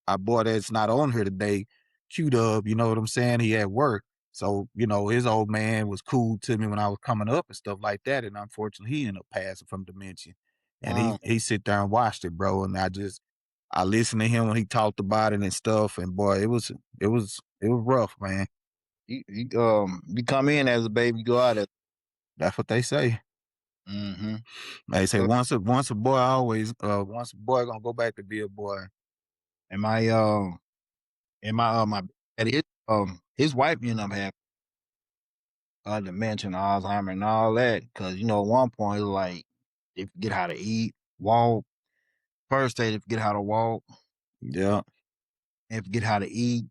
our boy that's not on here today, Q Dub, you know what I'm saying? He at work. So, his old man was cool to me when I was coming up and stuff like that. And unfortunately he ended up passing from dementia. And he sit there and watched it, bro. And I listened to him when he talked about it and stuff. And boy, it was rough, man. You come in as a baby, you go out as. That's what they say. Mm-hmm. They say once a boy, always once a boy gonna go back to be a boy. And my and his wife ended up having dementia, Alzheimer, and all that. Because at one point it was like they forget how to eat, walk. First they forget how to walk, Yeah. and forget how to eat,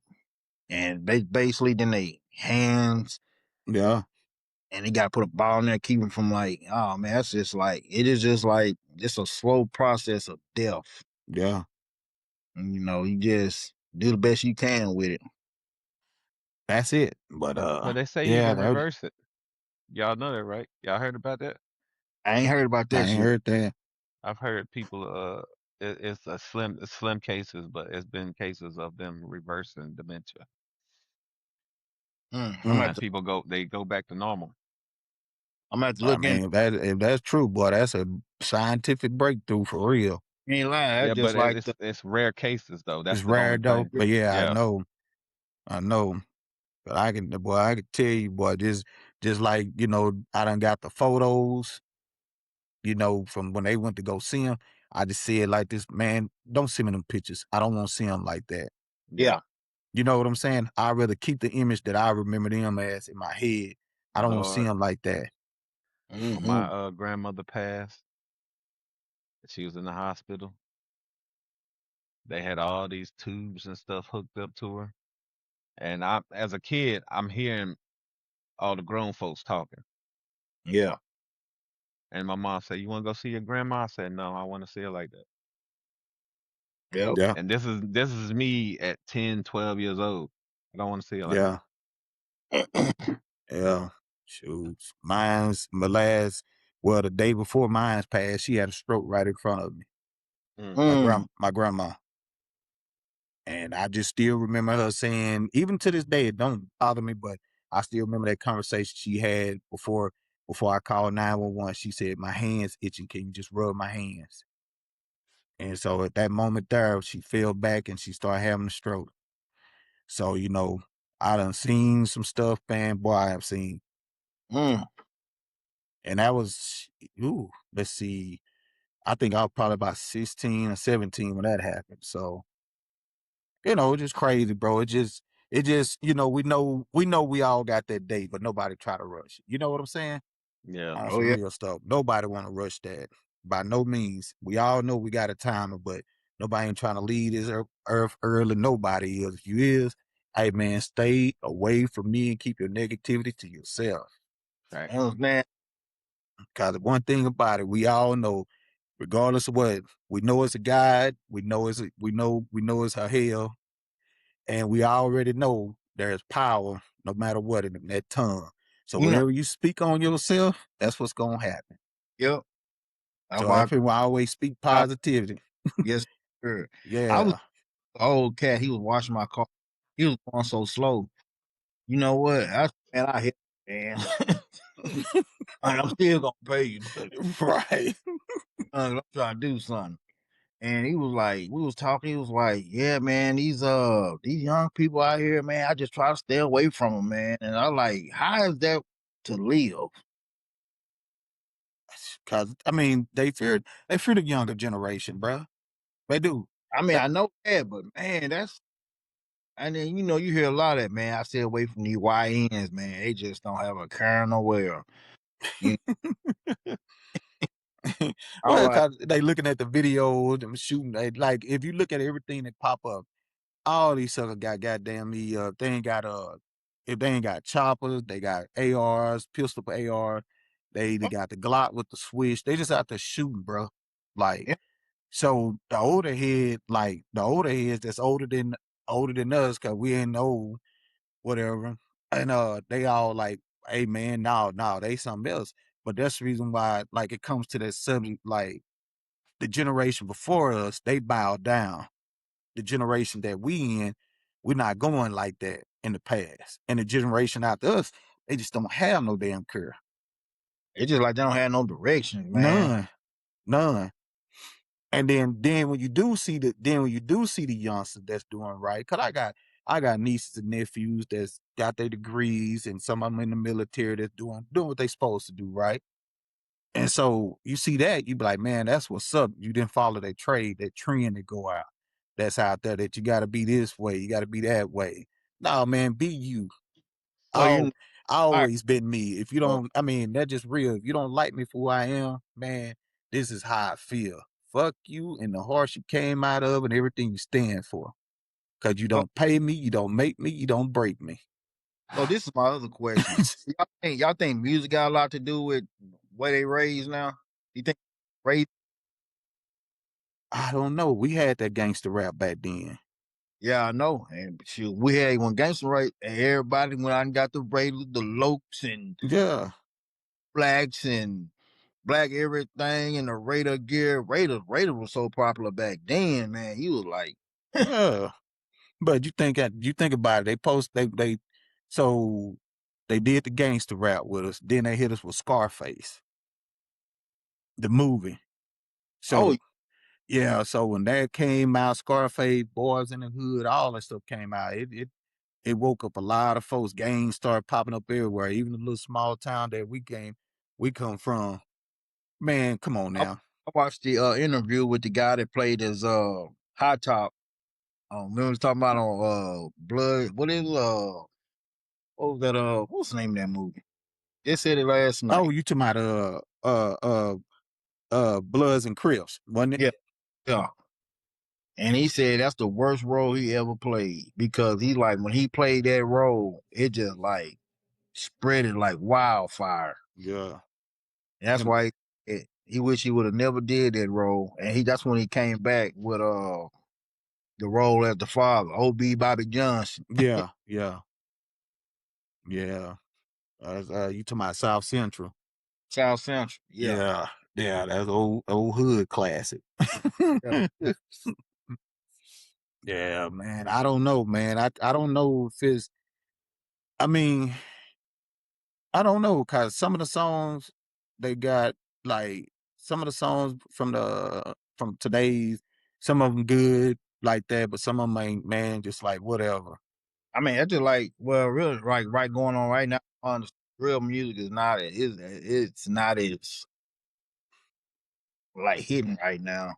and basically then they hands, Yeah. and they got to put a ball in there, keep them from like, oh man, that's just like it is just like it's a slow process of death. Yeah. And, you just do the best you can with it. That's it. But But they say you yeah, can reverse it. Y'all know that, right? Y'all heard about that? I ain't heard about I that ain't shit. heard that. I've heard people. It's slim cases, but it's been cases of them reversing dementia, I'm gonna have Mm. and they go back to normal. I look in. mean, if that's true, boy, that's a scientific breakthrough for real. You ain't lying. That's Yeah, just but like it's rare cases though. It's That's the rare only though, thing. but yeah, Yeah. I know. But I can tell you, boy, just like, I done got the photos, from when they went to go see him. I just said like this, man, don't send me them pictures. I don't want to see him like that. yeah. You know what I'm saying? I'd rather keep the image that I remember them as in my head. I don't want to see Lord, him like that. when Mm-hmm. my grandmother passed, she was in the hospital. They had all these tubes and stuff hooked up to her, and as a kid, I'm hearing all the grown folks talking. Yeah. And my mom said, "You want to go see your grandma?" I said, "No, I want to see her like that." Yep. Yeah, And this is me at 10, 12 years old. I don't want to see her like yeah, that. yeah. Shoot. The day before mine's passed, she had a stroke right in front of me. Mm. My grandma. And I just still remember her saying, even to this day, it don't bother me, but I still remember that conversation she had before I called 911. She said, "My hands itching. Can you just rub my hands?" And so at that moment there, she fell back and she started having a stroke. So, I done seen some stuff, man. Boy, I have seen. Mm. And that was, let's see. I think I was probably about 16 or 17 when that happened. So, just crazy, bro. It just, we all got that day, but nobody try to rush it. You know what I'm saying? Yeah. On Oh some yeah. real stuff. Nobody want to rush that by no means. We all know we got a timer, but nobody ain't trying to leave this earth early. Nobody is. If you is, hey man, stay away from me and keep your negativity to yourself. Right. That was nasty. Cause one thing about it, we all know, regardless of what, we know it's a guide, we know it's a hell, and we already know there's power no matter what in that tongue. So You know. whatever you speak on yourself, that's what's gonna happen. Yep. That's So why. that's why I always speak positivity. Yes, sir. I was Yeah. an old cat. He was washing my car. He was going so slow. You know what? I hit man. And I'm still gonna pay you. Right. I'm trying to do something. And he was like, we was talking. He was like, "Yeah, man, these young people out here, man. I just try to stay away from them, man." And I'm like, "How is that to live?" Cause I mean they fear the younger generation, bro. They do. I mean, They- I know that, but man, that's and then you hear a lot of that, man. I stay away from these YNs, man. They just don't have a care nowhere. You I'm well, like, cause they looking at the videos, them shooting. Like if you look at everything that pop up, all these suckers got goddamn me. They ain't got if they ain't got choppers, they got ARs, pistol for AR. They got the Glock with the switch. They just out there shooting, bro. Like yeah, so, the older heads that's older than us, cause we ain't old, whatever. And they all like, hey man, no, they something else. But that's the reason why, like, it comes to that subject, like the generation before us, they bow down. The generation that we in, we're not going like that in the past. And the generation after us, they just don't have no damn care. it's just like they don't have no direction, man. None. None. And then when you do see the youngsters that's doing right, cause I got nieces and nephews that's got their degrees and some of them in the military that's doing what they supposed to do, right? And so you see that, you be like, man, that's what's up. You didn't follow that trade, that trend that go out. That's out there that you gotta be this way, you gotta be that way. No, man, be you. So I'll I all right, always been me. If you uh, don't, I mean, that's just real. If you don't like me for who I am, man, this is how I feel. Fuck you and the horse you came out of and everything you stand for. Cause you so, don't pay me, you don't make me, you don't break me. so this is my other question. Y'all think music got a lot to do with where they raised now? You think raised? I don't know. We had that gangster rap back then. Yeah, I know. And shoot, we had when gangster right, and everybody when I got the Ray, the Lokes and Yeah. Blacks and black everything and the Raider gear. Raider was so popular back then, man. He was like, Yeah. But you think about it, so they did the gangster rap with us, then they hit us with Scarface, the movie. oh So yeah, so when that came out, Scarface, Boys in the Hood, all that stuff came out. It woke up a lot of folks. Gangs started popping up everywhere, even the little small town that we come from. Man, come on I, now. I watched the interview with the guy that played as Hot Top. Remember was talking about on Blood. What was that? What's the name of that movie? They said it last Oh, night. you talking about Bloods and Crips, wasn't it? Yeah, yeah. And he said that's the worst role he ever played because he like when he played that role, it just like spread it like wildfire. Yeah. And that's Him, why he wish he would have never did that role. And that's when he came back with the role as the father, O.B. Bobby Johnson, yeah, yeah, yeah. You talking about South Central? South Central. Yeah, Yeah, yeah. That's old hood classic. yeah. Yeah, man. I don't know, man. I don't know if it's. I mean, I don't know because some of the songs they got like some of the songs from today's, some of them good like that, but some of them ain't, man, just like whatever. I mean, it's just like really right going on right now. On real music is not it's not as like hitting right now.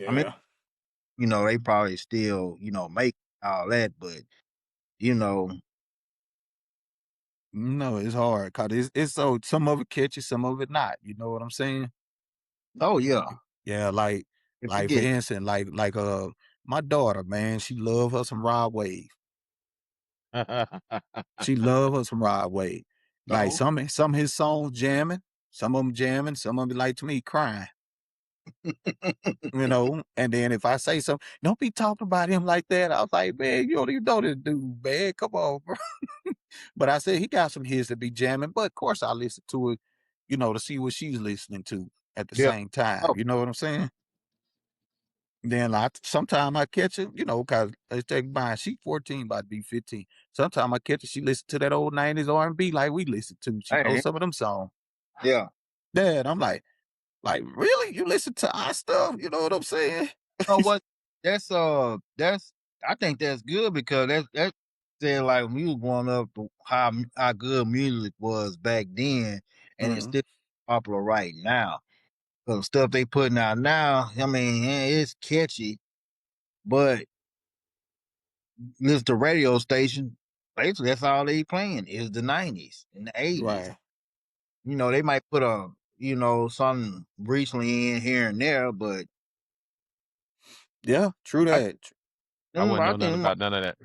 I mean, Yeah. they probably still make all that, but you know, No, it's hard because it's so some of it catchy, some of it not. You know what I'm saying? oh yeah, Yeah, if you like for get instance, my daughter, man, she love her some Rod Wave. She love her some Rod Wave. Like oh some of his songs jamming, some of them jamming, some of them like to me crying. And then if I say something, don't be talking about him like that. I was like, man, you don't even know this dude, man. Come on, bro. But I said he got some hits to be jamming, but of course I listen to it, to see what she's listening to at the yeah, same time. oh You know what I'm saying? Then like sometimes I catch her, cause let's take mine. She 14, about to be 15. Sometimes I catch her, she listen to that old 90s R&B like we listen to. She knows hey, some of them songs. yeah. Dad, I'm like, really? You listen to our stuff? You know what I'm saying? You know what? That's I think that's good because that's saying like when we was growing up, how good music was back then, and it's Mhm. still popular right now. Cause stuff they putting out now, I mean, it's catchy, but listen to radio station. Basically, that's all they playing is the '90s and the '80s. Right. They might put something recently in here and there, but Yeah, true I that. I wouldn't I know nothing think about none of that.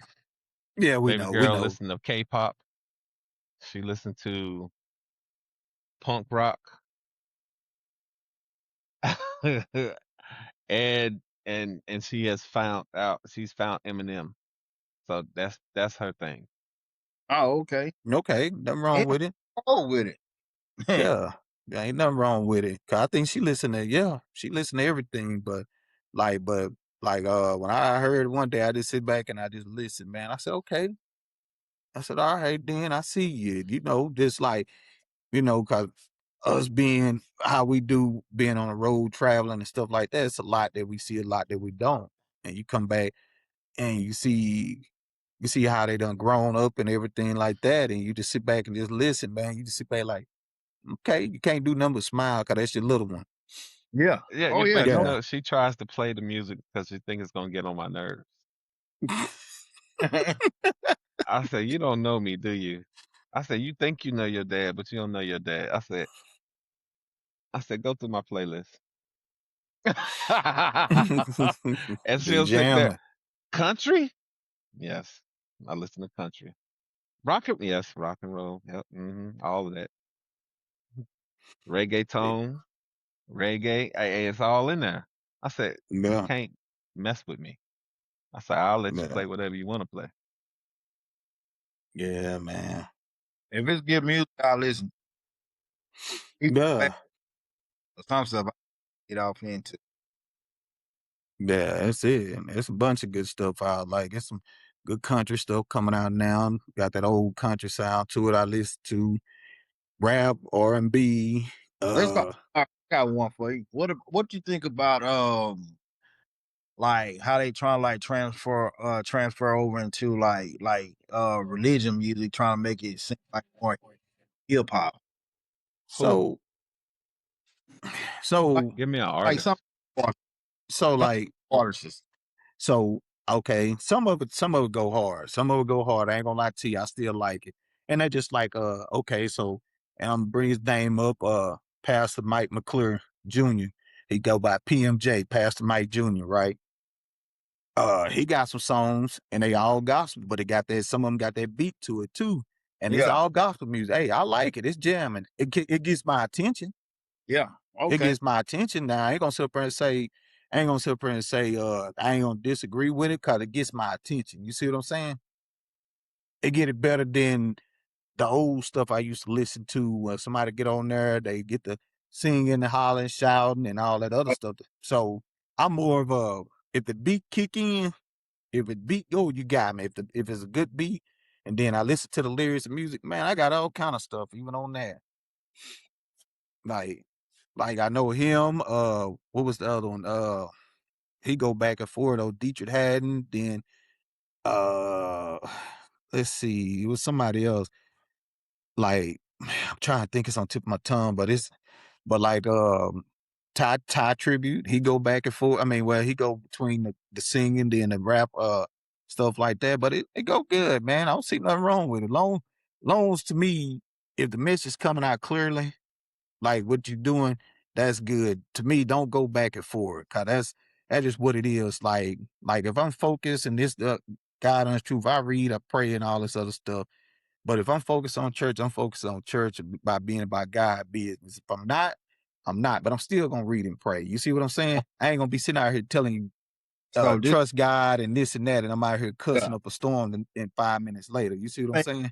Yeah, we Baby know, we girl know. listened to K-pop. She listened to punk rock. and she's found Eminem. So that's her thing. oh okay, Okay, nothing wrong yeah, with it. go with it. Yeah, there ain't nothing wrong with it. 'Cause I think she listen to everything, but when I heard one day, I just sit back and I just listen, man. I said, okay. I said, all right, then I see you. Just like, cause us being how we do, being on the road traveling and stuff like that, it's a lot that we see, a lot that we don't. And you come back and you see how they done grown up and everything like that, and you just sit back and just listen, man. You just sit back like, okay, you can't do nothing but smile because that's your little one. Yeah. Yeah, Oh yeah. but No. Yeah. she tries to play the music because she thinks it's gonna get on my nerves. I said, you don't know me, do you? I said, you think you know your dad, but you don't know your dad. I said, go through my playlist. And Be she'll sit there. jamming. Country? Yes. I listen to country. Yes, rock and roll. Yep. All of that. Reggaeton, reggae. It's all in there. I said, you Yeah. can't mess with me. I said, I'll let you Yeah. play whatever you want to play. Yeah, man. If it's good music, I listen. Even Yeah. Some stuff I get off into. Yeah, that's it. And there's a bunch of good stuff out. Like it's some good country stuff coming out now. Got that old country sound to it. I listen to rap, R&B. Let's talk. I got one for you. What you think about like how they trying to like transfer over into religion music, trying to make it seem like more hip hop. Who? So Give me an Like artist. some like artists. so okay, some of it go hard. Some of it go hard. I ain't gonna lie to you. I still like it. And they just like okay, so and I'm bring his name up, Pastor Mike McClure Jr. He go by PMJ, Pastor Mike Jr., right? He got some songs and they all gospel, but it got that some of them got that beat to it too. And it's Yeah. all gospel music. Hey, I like it. It's jamming. It gets my attention. Yeah. It Okay. gets my attention. Now I ain't gonna sit up there and say, I ain't gonna disagree with it because it gets my attention. You see what I'm saying? It get it better than the old stuff I used to listen to. Somebody get on there, they get to singing, hollering, shouting, and all that other stuff. So I'm more of a if the beat kick in, if it beat go, you got me. If it's a good beat, and then I listen to the lyrics and music, man, I got all kind of stuff even on that. Like I know him. What was the other one? He go back and forth. Oh, Dietrich Haddon. Then uh, let's see, it was somebody else. Like I'm trying to think, it's on the tip of my tongue, but like Ty Tribute. He go back and forth. I mean, well, he go between the singing, then the rap, stuff like that. But it go good, man. I don't see nothing wrong with it. Long as to me, if the message coming out clearly, like what you doing, that's good. To me, don't go back and forth, cause that's just what it is. Like if I'm focused and this God honest truth, I read, I pray, and all this other stuff. But if I'm focused on church, I'm focused on church by being about God business. If I'm not, I'm not. But I'm still gonna read and pray. You see what I'm saying? I ain't gonna be sitting out here telling you So this, trust God and this and that, and I'm out here cussing up a storm in 5 minutes later. You see what I'm saying?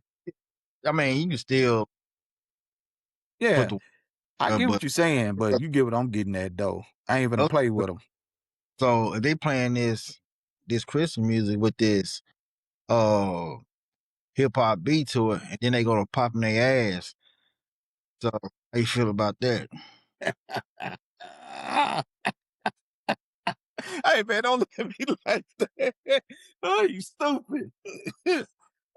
I mean, you can still Yeah. put the I get but what you're saying, but you get what I'm getting at though. I ain't gonna play with them. so if they playing this Christian music with this hip hop beat to it, and then they go to popping their ass. So how you feel about that? Hey man, don't look at me like that. Oh, you stupid.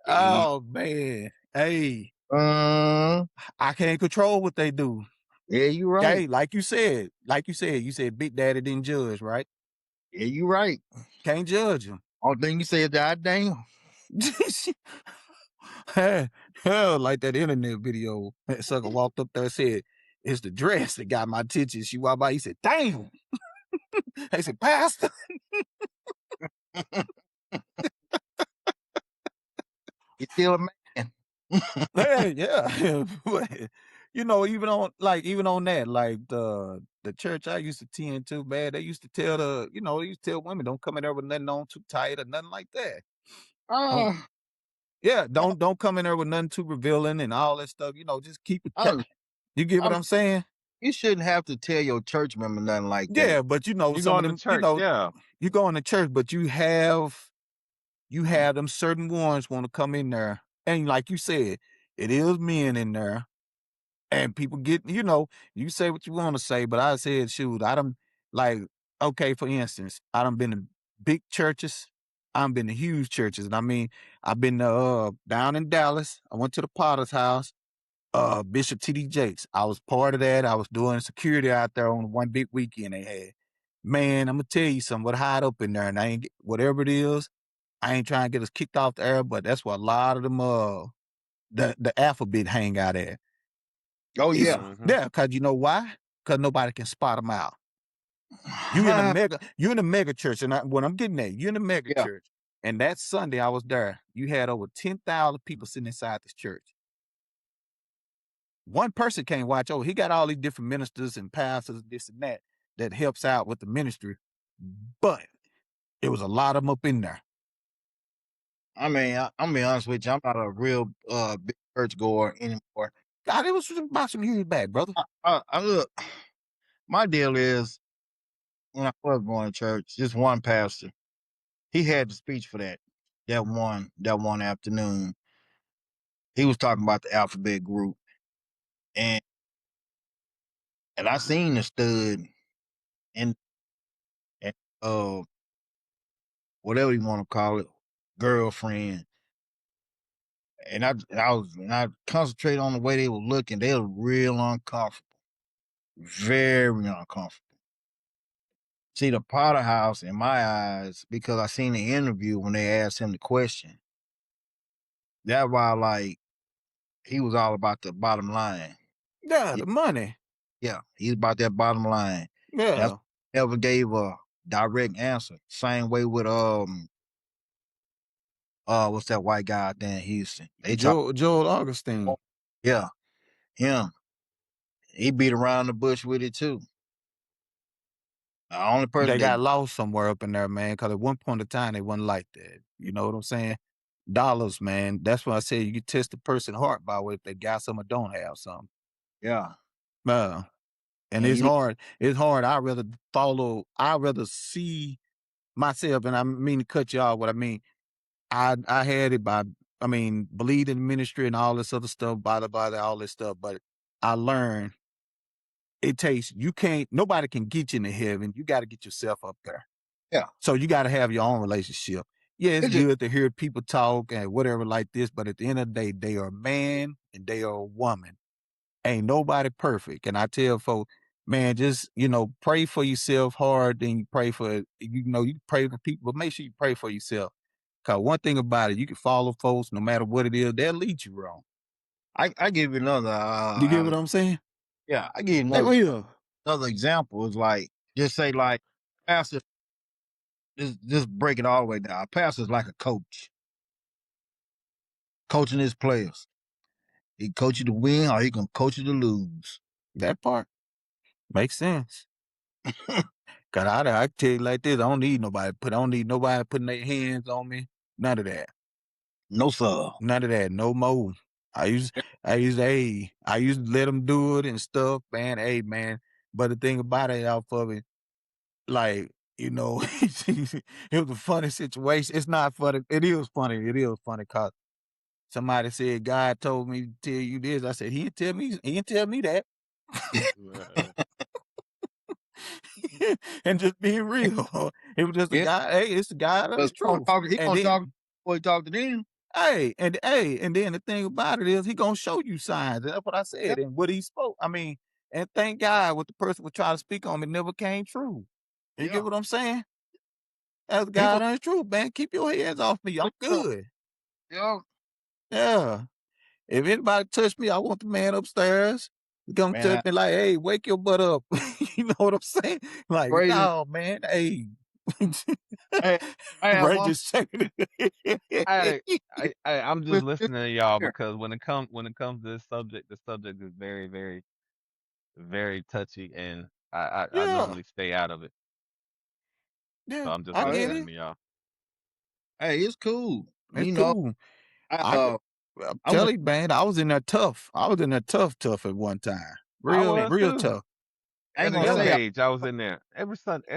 Oh man. Hey, I can't control what they do. Yeah, you right. Hey, like you said, you said Big Daddy didn't judge, right? Yeah, you right. Can't judge him. All thing you say is God damn. Hell, like that internet video. That sucker walked up there and said, "It's the dress that got my attention." She walked by, he said, "Damn." They said, "Pastor." You still a man. Hey, yeah. You know, even on that, like the church I used to attend to, man, they used to tell they used to tell women don't come in there with nothing on too tight or nothing like that. Don't, yeah, don't come in there with nothing too revealing and all that stuff. Just keep it tight. You get what I'm saying? You shouldn't have to tell your church member nothing like that. Yeah, but You some of going to them, church? Yeah. you go in the church, but you have them certain ones want to come in there, and like you said, it is men in there. And people get, you say what you want to say, but I said, shoot, I done, like, okay, for instance, I done been to big churches. I've been to huge churches. And I mean, I've been to, down in Dallas. I went to the Potter's house, Bishop T.D. Jakes. I was part of that. I was doing security out there on one big weekend they had. Man, I'm going to tell you something, what hide up in there. And I ain't, whatever it is, I ain't trying to get us kicked off the air, but that's where a lot of them, the alphabet hang out at. Oh yeah. Yeah, because you know why? Because nobody can spot them out. You in a mega church, and what I'm getting at, you in a mega church, and that Sunday I was there. You had over 10,000 people sitting inside this church. One person can't watch. Oh, he got all these different ministers and pastors, this and that helps out with the ministry, but it was a lot of them up in there. I mean, I'm be honest with you. I'm not a real big church goer anymore. God, it was about some years back, brother. I look. my deal is when I was going to church, this one pastor, he had the speech for that one afternoon. He was talking about the alphabet group, and I seen the stud and and uh whatever you want to call it, girlfriend, and I concentrated on the way they were looking. They were real uncomfortable, very uncomfortable. See, the Potter House, in my eyes, because I seen the interview when they asked him the question. That's why, like, he was all about the bottom line. Yeah, Yeah, the money. yeah, he's about that bottom line. That's Yeah. never gave a direct answer. Same way with what's that white guy out there in Houston? They talk. Joel Augustine. Yeah, him. He beat around the bush with it too. The only person They that got lost somewhere up in there, man, because at one point in time, they wasn't like that. You know what I'm saying? Dollars, man. That's why I say you can test the person's heart by what if they got some or don't have some. yeah, And and it's you hard. It's hard. I'd rather see myself, and I mean to cut you off. What I mean, I had it by, I mean, believe in ministry and all this other stuff, blah, all this stuff. But I learned nobody can get you into heaven. You got to get yourself up there. yeah. So you got to have your own relationship. Yeah, it's It's just good to hear people talk and whatever like this, but at the end of the day, they are a man and they are a woman. Ain't nobody perfect. And I tell folks, man, just, pray for yourself hard, then you pray for, you pray for people, but make sure you pray for yourself. Cause one thing about it, you can follow folks no matter what it is, they'll lead you wrong. I give you another You get what I'm saying? yeah, I give you They another will. example is like just say like pastor just break it all the way down. A pastor's like a coach, coaching his players. He coach you to win or he can coach you to lose. That part makes sense. Cause I tell you like this, I don't need nobody putting their hands on me. None of that. No sir. None of that. No more. I used to let them do it and stuff, man. Hey, man. But the thing about it, off of it, like, it was a funny situation. It's not funny. It is funny. It is funny because somebody said, God told me to tell you this. I said, he didn't tell me that. And just being real. It was just a Yeah. guy. Hey, it's the God of But his truth. he And gonna then talk before he talk to them. and then the thing about it is he gonna show you signs. That's what I Yeah. said. And what he spoke. I mean, and thank God what the person was trying to speak on it never came true. You Yeah. get what I'm saying? That's People God honest truth, man. Keep your hands off me. I'm good. yeah. Yeah. If anybody touch me, I want the man upstairs to come Man, touch me like, hey, wake your butt up. You know what I'm saying? Like, crazy. no, man. Hey. I had Ray one just saying I'm just with listening to y'all here. because when it comes to this subject, the subject is very, very, very touchy, and I Yeah. normally stay out of it. So Yeah. I'm just I Oh get yeah. listening it. to y'all. Hey, it's cool. It's You know, cool. I I could, I'm I went telling you, man, I was in there tough. I was in there tough at one time. I Real, was real too. tough. I ain't At a gonna young say Yeah. age, I was in there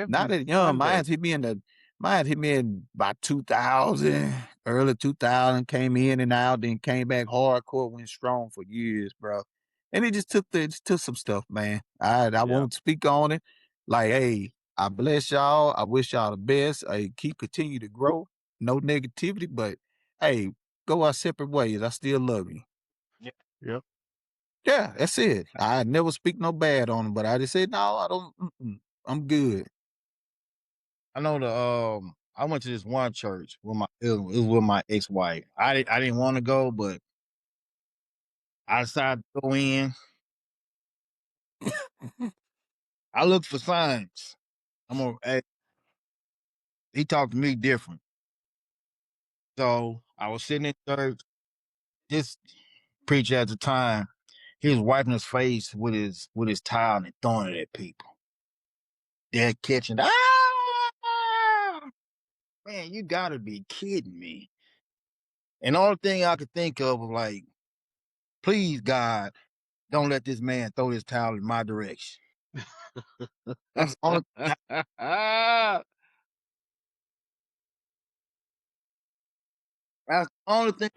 Not every as young. Sunday. Mine hit me in about 2000, early 2000, came in and out, then came back hardcore, went strong for years, bro. And it just took some stuff, man. I Yeah. won't speak on it. Like, hey, I bless y'all. I wish y'all the best. Hey, continue to grow. No negativity, but hey, go our separate ways. I still love you. yeah. Yep. Yeah, that's it. I never speak no bad on them, but I just said, no, I don't. I'm good. I know I went to this one church with it was with my ex wife. I didn't want to go, but I decided to go in. I looked for signs. Hey, he talked to me different. So I was sitting in church. This preacher at the time, he was wiping his face with his towel and throwing it at people. They're catching. Ah, man, you gotta be kidding me. And the only thing I could think of was like, please God, don't let this man throw his towel in my direction. That's the only, that's the only thing.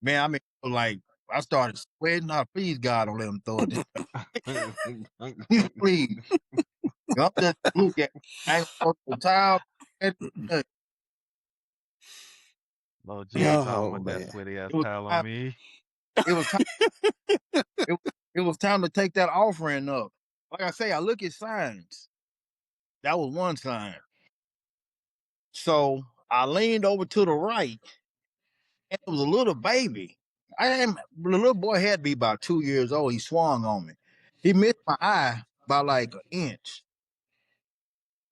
Man, I mean, like, I started sweating. Oh, please, God, don't let him throw it. Please. I'm just look at I ain't supposed to towel. Lord Jesus, I don't Oh want that man. sweaty ass It was towel on time, me. it was time it, it was time to take that offering up. Like I say, I look at signs. That was one sign. So I leaned over to the right, and it was a little baby. The little boy had to be about 2 years old. He swung on me. He missed my eye by like an inch.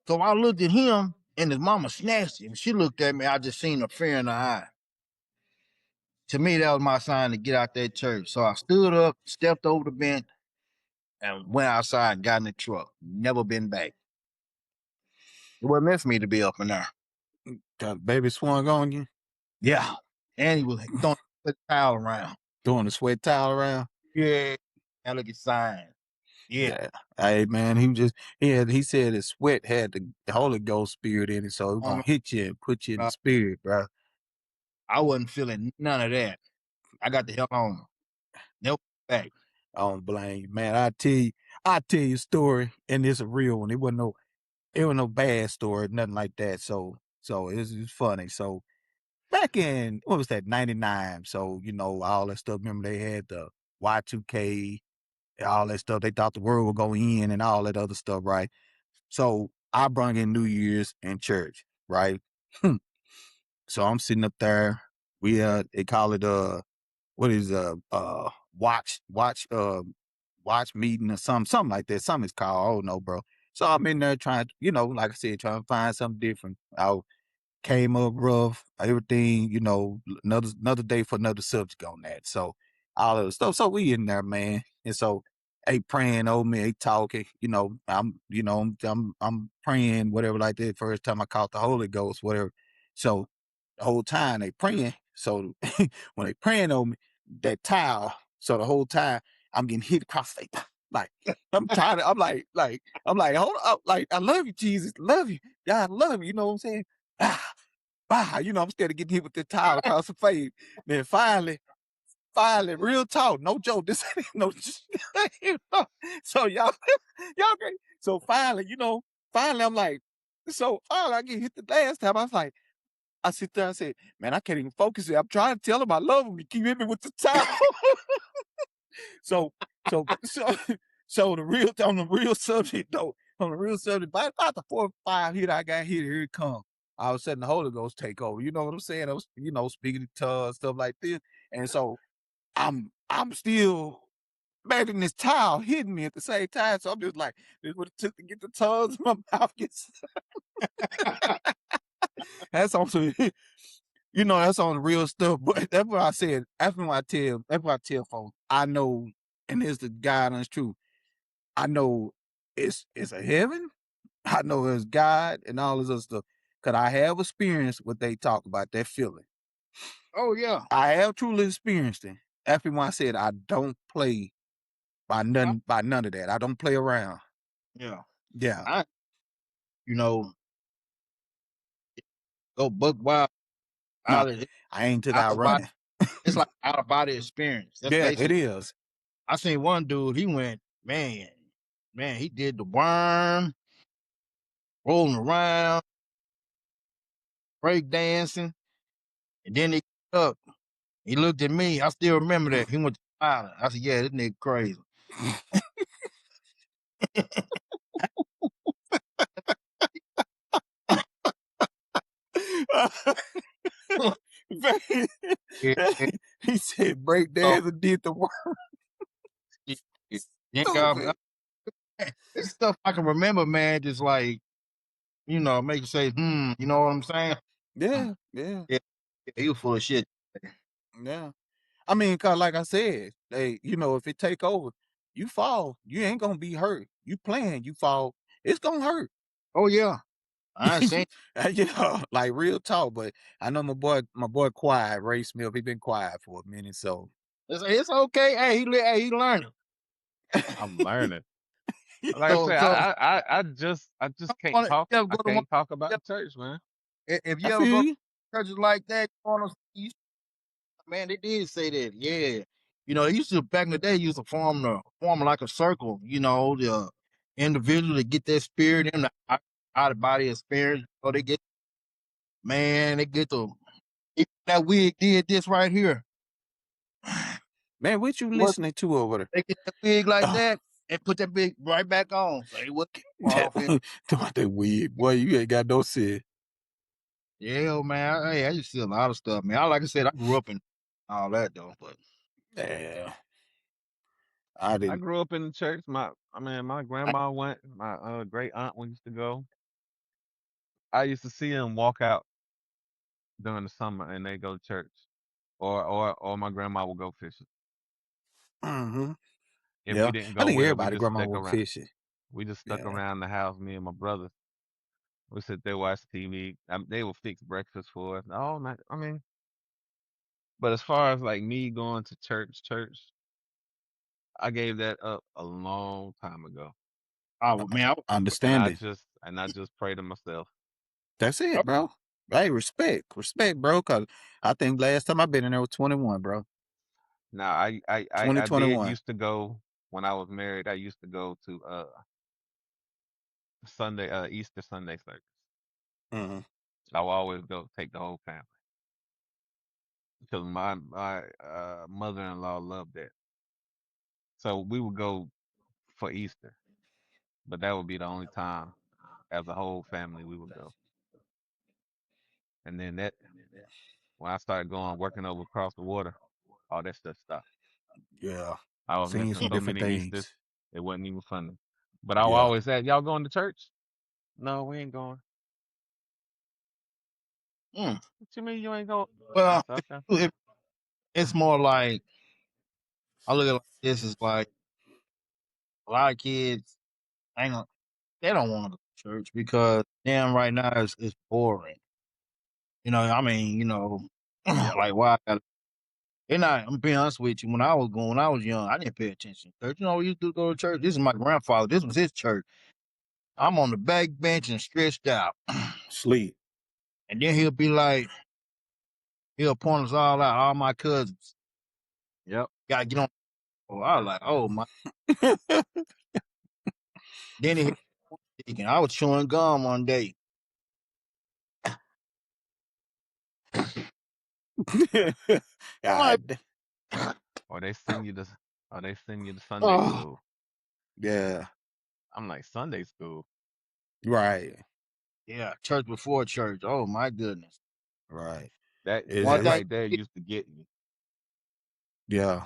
So I looked at him, and his mama snatched him. She looked at me. I just seen a fear in her eye. To me, that was my sign to get out that church. So I stood up, stepped over the bench, and went outside and got in the truck. Never been back. It wasn't meant for me to be up in there. The baby swung on you, Yeah. And he was throwing the towel around. throwing the sweat towel around. Yeah. I look at signs. Yeah. Hey man, he said his sweat had the Holy Ghost spirit in it, so it was gonna hit you and put you in the spirit, bro. I wasn't feeling none of that. I got the hell on. Nope. Back. I don't blame you, man. I tell you a story, and it's a real one. It wasn't no bad story, nothing like that. So it's funny. So back in what was that, 99? So, all that stuff. Remember they had the Y2K, all that stuff. They thought the world would go in and all that other stuff, right? So I brung in New Year's in church, right? So I'm sitting up there. They call it what is watch meeting or something like that. Something is called. I don't know, bro. So I'm in there trying, like I said, trying to find something different. I came up rough, everything, another day for another subject on that. So all of the stuff. So we in there, man. And so they praying over me, they talking, I'm praying, whatever like that. First time I caught the Holy Ghost, whatever. So the whole time they praying. So when they praying on me, that towel, so the whole time I'm getting hit across the face. Like I'm tired. I'm like, hold up, like I love you, Jesus, love you, God, love you. You know what I'm saying? I'm scared of getting hit with the towel across the face. Then finally, real talk, no joke. This ain't no. So y'all great. So finally, I'm like, so finally I get hit the last time. I was like, I sit there. I said, man, I can't even focus. I'm trying to tell him I love him. He keep hitting me with the towel. So, so, so, so on the real subject though, about the 4 or 5 hit I got hit, here it come. All of a sudden the Holy Ghost take over. You know what I'm saying? I was, speaking in tongues, stuff like this. And so I'm still imagine this towel hitting me at the same time. So I'm just like, this what it took to get the tongues in my mouth. That's also, that's on the real stuff. But that's what I said. That's what I tell folks. I know, and it's the God and it's true. I know it's a heaven. I know it's God and all this other stuff. Cause I have experienced what they talk about, that feeling. Oh yeah. I have truly experienced it. After when I said I don't play by none of that. I don't play around. Yeah. Yeah. Go buck wild. No, I ain't took out running. It's like out of body experience. That's Yeah, basically. it is. I seen one dude. He went, man. He did the worm, rolling around, break dancing, and then he got up. He looked at me. I still remember that. He went to the island. I said, "Yeah, this nigga crazy." He said break dance and did the work. This stuff I can remember, man. Just like make you say, you know what I'm saying? Yeah. He was full of shit. Yeah. I mean, cause like I said, if it take over, you fall. You ain't gonna be hurt. You playing, you fall. It's gonna hurt. Oh yeah. I ain't saying. Like real talk. But I know my boy quiet, Ray Smith. He been quiet for a minute, so It's okay. Hey, he learning. I'm learning. Like I said, So I just can't talk. you ever I go to one, can't talk about the church, man. if I you ever feel go to you. churches like that, man, they did say that. Yeah, they used to back in the day. Used to form like a circle. The individual to get their spirit in the out of body experience. So they get the that wig did this right here. Man, what you What listening to over there? they get that wig like Oh, that and put that big right back on. Say what that, off it. that weird boy. You ain't got no sense. Yeah, man. I used to see a lot of stuff, man. Like I said, I grew up in all that though, but Yeah, I I didn't. grew up in the church. My I, grandma went. My great aunt used to go. I used to see them walk out during the summer, and they go to church, or my grandma would go fishing. Mm-hmm. If we Yeah, didn't I go think with her, we everybody just grandma stuck was around. fishing. We just stuck Yeah. around the house. Me and my brother. We sit there watch TV. They would fix breakfast for us all night. I mean, but as far as like me going to church, I gave that up a long time ago, man, and Understanding. I just pray to myself. That's it, bro. Hey, respect, bro. Cause I think last time I been in there was 21, bro. Now I did 2021. used to go when I was married. I used to go to Sunday Easter Sunday service. Mm-hmm. I would always go take the whole family because my mother-in-law loved that. So we would go for Easter, but that would be the only time as a whole family we would go. And then that when I started going working over across the water, all that stuff stopped. Yeah, I was seeing missing some so different many Easters, things. it wasn't even funny. But I would Yeah. always say, "Y'all going to church?" No, we ain't going. mm, What you mean you ain't going? I well, said, okay. it's more like I look at it like this is like a lot of kids ain't gonna, they don't want to go to church because damn right now it's boring. I mean, Yep. like why I got and I'm being honest with you, when I was young, I didn't pay attention to church. We used to go to church. This is my grandfather. This was his church. I'm on the back bench and stretched out. Sleep. And then he'll point us all out, all my cousins. Yep. Gotta get on. Oh, I was like, oh my. Then I was chewing gum one day. I'm like, God. Or they send you to, or they send you to Sunday oh, school. Yeah. I'm like Sunday school. Right. yeah, church before church. Oh my goodness. Right. One That thing, right there used to get me. Yeah.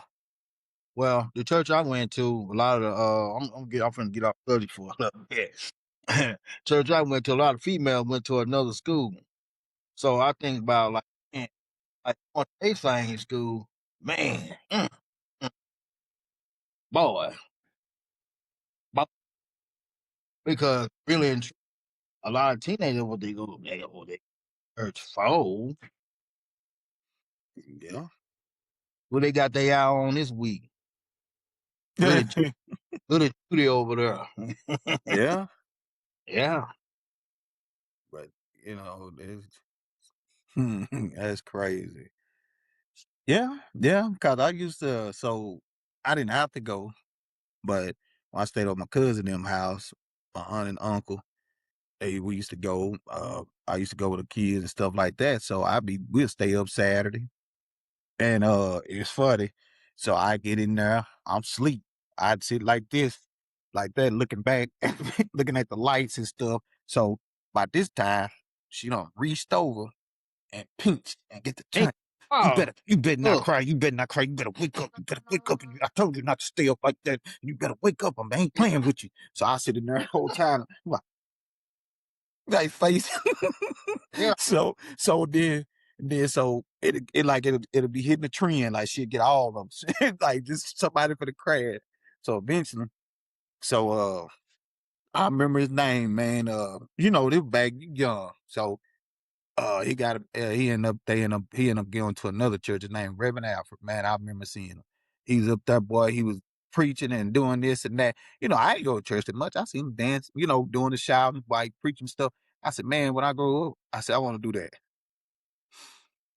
well, the church I went to, a lot of the, I'm finna get off subject for a little bit. Church I went to, a lot of females went to another school. So I think about man, like on a same school, man, mm, boy, bo- because really, a lot of teenagers what they church for. Yeah. What they got their eye on this week? Little little Judy over there. Yeah. Yeah. But it's that's crazy. Yeah, yeah. Cause I used to, so I didn't have to go, but when I stayed at my cousin them house, my aunt and uncle, we used to go. I used to go with the kids and stuff like that. So we'll stay up Saturday, and it's funny. So I get in there, I'm sleep. I'd sit like this, like that, looking back, looking at the lights and stuff. So by this time, she done reached over and pinched and get the Hey, chain. oh, You better not look, cry. You better not cry. You better wake up. You better wake up. I told you not to stay up like that. You better wake up. I ain't playing with you. So I sit in there the whole time. I'm like face. yeah. So it'll be hitting the trend. Like she'll get all of them. Like just somebody for the crash. So eventually, so I remember his name, man. This back young. So he ended up going to another church named Reverend Alfred. Man, I remember seeing him. He was up there, boy. preaching and doing this and that. You know, I ain't go to church that much. I seen him dance, you know, doing the shouting, like preaching stuff. I said, man, when I grow up, I said, I want to do that.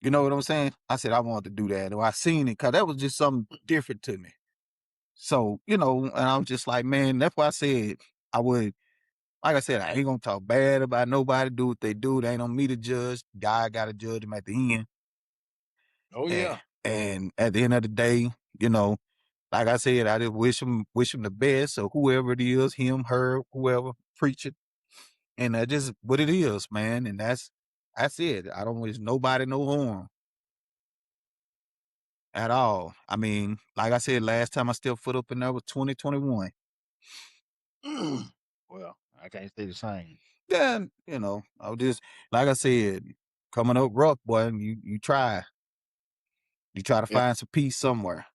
You know what I'm saying? I said, I wanted to do that. Or I seen it because that was just something different to me. So, you know, and I was just like, man, that's why I said I would, like I said, I ain't going to talk bad about nobody, do what they do. They ain't on me to judge. God got to judge them at the end. Oh yeah. And at the end of the day, you know, like I said, I just wish him the best. So whoever it is, him, her, whoever, preach it. And that's just what it is, man. And that's it. I don't wish nobody no harm at all. I mean, like I said, last time I stepped foot up in there was 2021. Well, I can't say the same. Then, you know, I was just, like I said, coming up rough, boy, and you try. You try to Yeah. find some peace somewhere.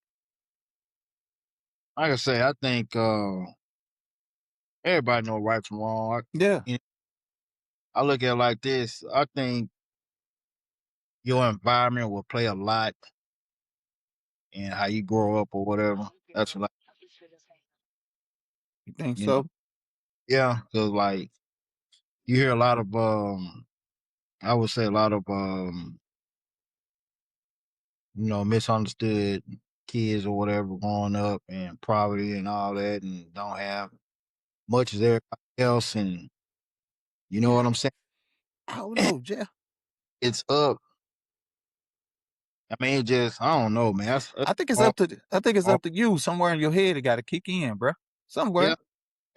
Like I say, I think everybody know right from wrong. Yeah. I look at it like this. I think your environment will play a lot in how you grow up or whatever. That's what You think you so? know. Yeah, because like you hear a lot of I would say a lot of you know, misunderstood kids or whatever growing up and poverty and all that and don't have much as everybody else, and you know what I'm saying? I don't know, Jeff. It's up. I mean, it just I don't know, man. That's I think it's all, up to you. Somewhere in your head, it got to kick in, bro. Somewhere.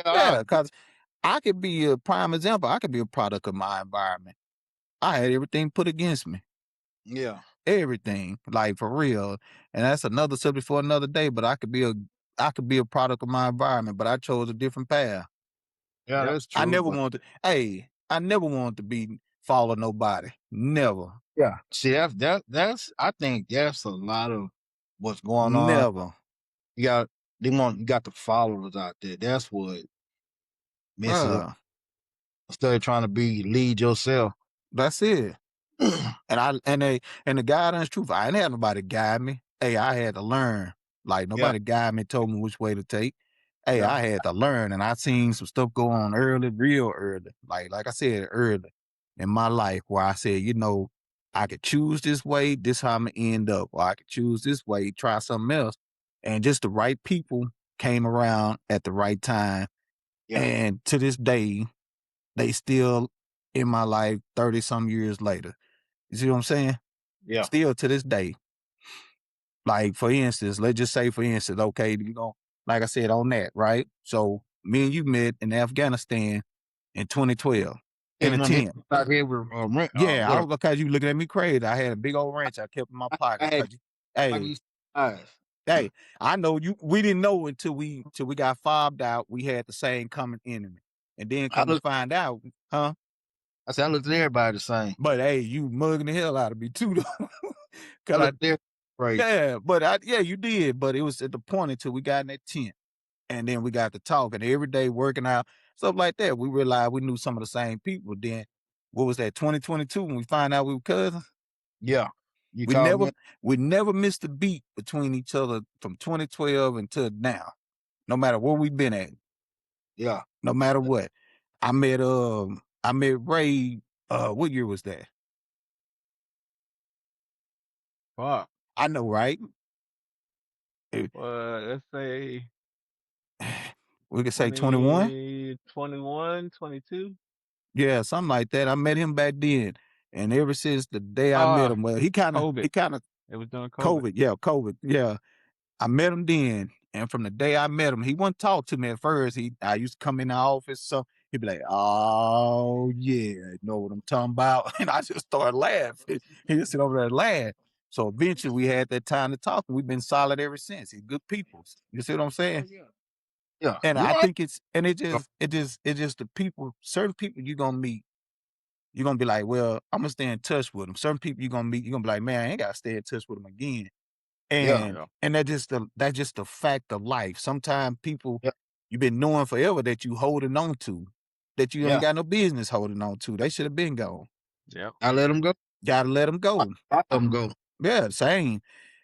yeah, Yeah, because I could be a prime example. I could be a product of my environment. I had everything put against me. yeah, Everything, like for real. And that's another subject for another day. But I could be a product of my environment, but I chose a different path. yeah. Yep. That's I true. never But wanted to. Hey, I never wanted to be follow nobody. Never, yeah, see that's I think that's a lot of what's going on. never. You got you got the followers out there. That's what messes up. Bruh, Instead of trying to lead yourself. that's it. And the guidance truth. I ain't had nobody guide me. Hey, I had to learn. Like Yeah, nobody guide me, told me which way to take. Hey, yeah, I had to learn, and I seen some stuff go on early, real early. Like I said, early in my life, where I said, you know, I could choose this way. This how I'm gonna end up, or I could choose this way, try something else. And just the right people came around at the right time, yeah, and to this day, they still in my life 30 some years later. You see what I'm saying? yeah. Still to this day. Like for instance, let's just say for instance, okay, you know, like I said on that, right? So me and you met in Afghanistan in 2012 in a And tent. out here with rent, Yeah, I what was because you looking at me crazy. I had a big old wrench I kept in my I pocket. had like Hey, these eyes. hey, I know you. We didn't know until we got fobbed out. We had the same common enemy, and then I come to look. find out, huh? I said I looked at everybody the same. But hey, you mugging the hell out of me too, though. I Cause looked at right. yeah, but yeah, you did. But it was at the point until we got in that tent, and then we got to talking every day, working out stuff like that. We realized we knew some of the same people. Then what was that? 2022 when we find out we were cousins. Yeah, you We called never me. we never missed a beat between each other from 2012 until now. No matter where we've been at, Yeah, no matter what. I met Ray. What year was that? Fuck. I know, right? Let's say We could say 21. 21, 22. Yeah, something like that. I met him back then, and ever since the day I met Ah, him, well, COVID. he kind of It was during COVID. COVID. Yeah, COVID. Yeah, I met him then, and from the day I met him, he wouldn't talk to me at first. I used to come in the office, so he'd be like, "Oh yeah, you know what I'm talking about," and I just started laughing. He just sit over there and laugh. So eventually, we had that time to talk, and we've been solid ever since. He's good people. You see what I'm saying? yeah. And You I know, think it's the people, certain people you're gonna meet. You're gonna be like, well, I'm gonna stay in touch with them. Certain people you're gonna meet, you're gonna be like, man, I ain't gotta stay in touch with them again. yeah, And Yeah. and that's just the fact of life. Sometimes people yeah, you've been knowing forever that you holding on to, that you ain't yeah. got no business holding on to. They should have been gone. Yep. I let him go. Gotta let them I go. let him go. Yeah, same.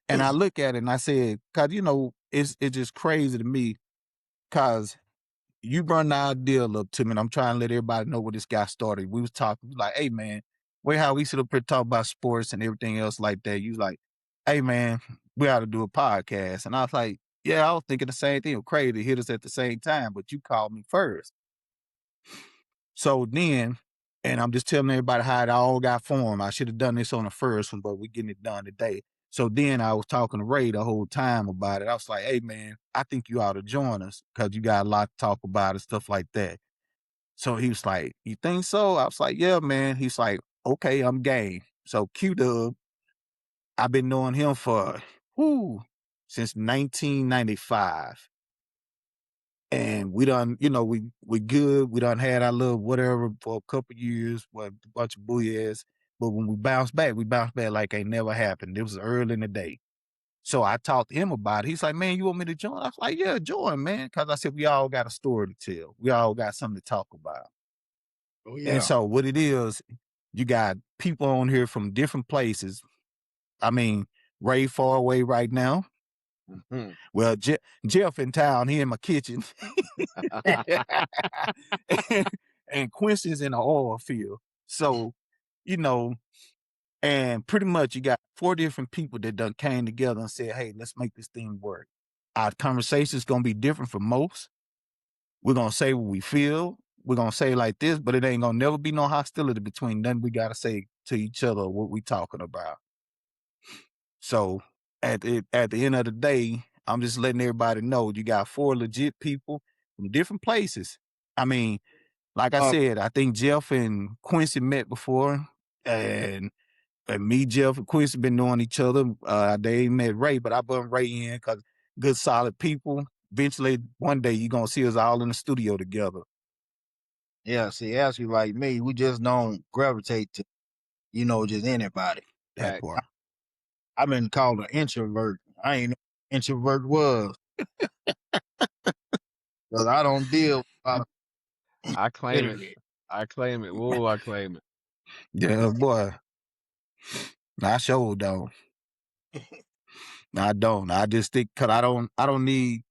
And I look at it and I said, cause you know, it's just crazy to me because you brought the idea up to me, and I'm trying to let everybody know where this guy started. We was talking like, hey man, how we sit up here talk about sports and everything else like that. You was like, hey man, we ought to do a podcast. And I was like, yeah, I was thinking the same thing. It was crazy to hit us at the same time, but you called me first. So then, and I'm just telling everybody how it all got formed. I should have done this on the first one, but we're getting it done today. So then I was talking to Ray the whole time about it. I was like, hey man, I think you ought to join us because you got a lot to talk about and stuff like that. So he was like, you think so? I was like, yeah, man. He's like, okay, I'm game. So Q-Dub, I've been knowing him for since 1995. And we done, we good. We done had our little whatever for a couple years, a bunch of booyahs. But when we bounced back like ain't never happened. It was early in the day. So I talked to him about it. He's like, man, you want me to join? I was like, yeah, join, man. Because I said, we all got a story to tell. We all got something to talk about. Oh, And yeah. so what it is, you got people on here from different places. I mean, Ray far away right now. Mhm. Well, Jeff in town, he in my kitchen. and Quincy's in the oil field. So, and pretty much you got 4 different people that done came together and said, hey, let's make this thing work. Our conversation's going to be different from most. We're going to say what we feel. We're going to say like this, but it ain't going to never be no hostility between nothing we got to say to each other what we talking about. So at the end of the day, I'm just letting everybody know you got 4 legit people from different places. I mean, like I said, I think Jeff and Quincy met before, and me, Jeff, and Quincy been knowing each other. They ain't met Ray, but I brought Ray in because good, solid people. Eventually, one day you're gonna see us all in the studio together. Yeah, see, actually, like me, we just don't gravitate to, just anybody. That Facts. part. I've been called an introvert. I ain't know what introvert was. Because I don't deal with a lot of I claim it. internet. I claim it. Whoa, I claim it. Yeah, boy. I sure don't. I don't. I just think because I don't need.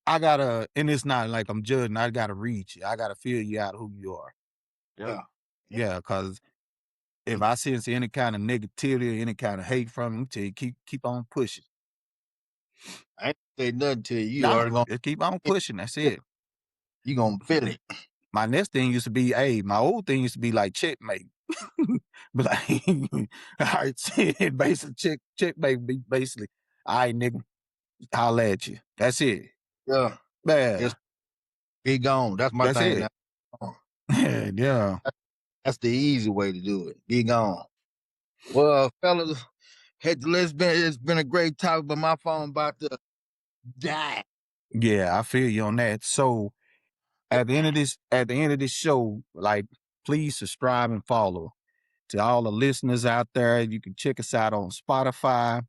I gotta, and it's not like I'm judging. I gotta reach you. I gotta feel you out who you are. Yep. Yeah, because if I sense any kind of negativity, any kind of hate from you, tell you keep on pushing. I ain't say nothing to you. You Nah, already gonna just keep on pushing. That's it. you gonna feel it. My next thing used to be, my old thing used to be like checkmate. But like, all right, basically checkmate be basically, all right, nigga, holla at you. That's it. Yeah. Man, Just be gone. That's my that's thing it. now. Yeah. That's the easy way to do it. Be gone. Well, fellas, it's been a great talk, but my phone about to die. Yeah, I feel you on that. So at the end of this show, like, please subscribe and follow. To all the listeners out there, you can check us out on Spotify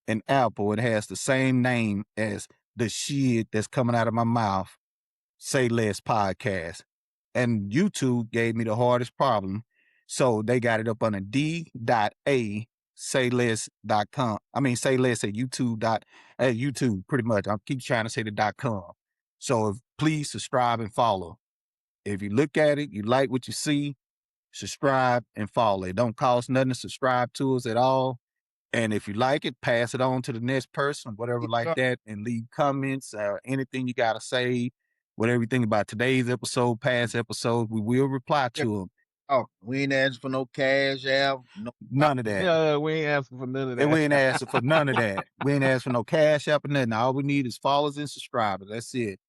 and Apple. It has the same name as the shit that's coming out of my mouth, Say Less Podcast. And YouTube gave me the hardest problem. So they got it up on a D.A sayless.com. I mean, say less at YouTube pretty much. I keep trying to say the .com. So please subscribe and follow. If you look at it, you like what you see, subscribe and follow. It don't cost nothing to subscribe to us at all. And if you like it, pass it on to the next person, whatever like that, and leave comments, anything you got to say, whatever you think about today's episode, past episodes, we will reply to them. Oh, we ain't asking for no cash out. No, None of that. Yeah, we ain't asking for none of And that. we ain't asking for none of that. We ain't asking for no cash app or nothing. All we need is followers and subscribers. That's it.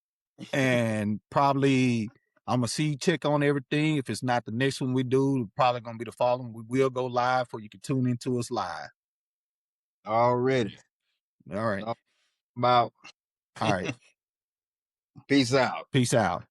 And probably I'm gonna see check on everything. If it's not the next one we do, probably gonna be the following. We will go live, or you can tune into us live. already. All right. About All right. peace out. Peace out.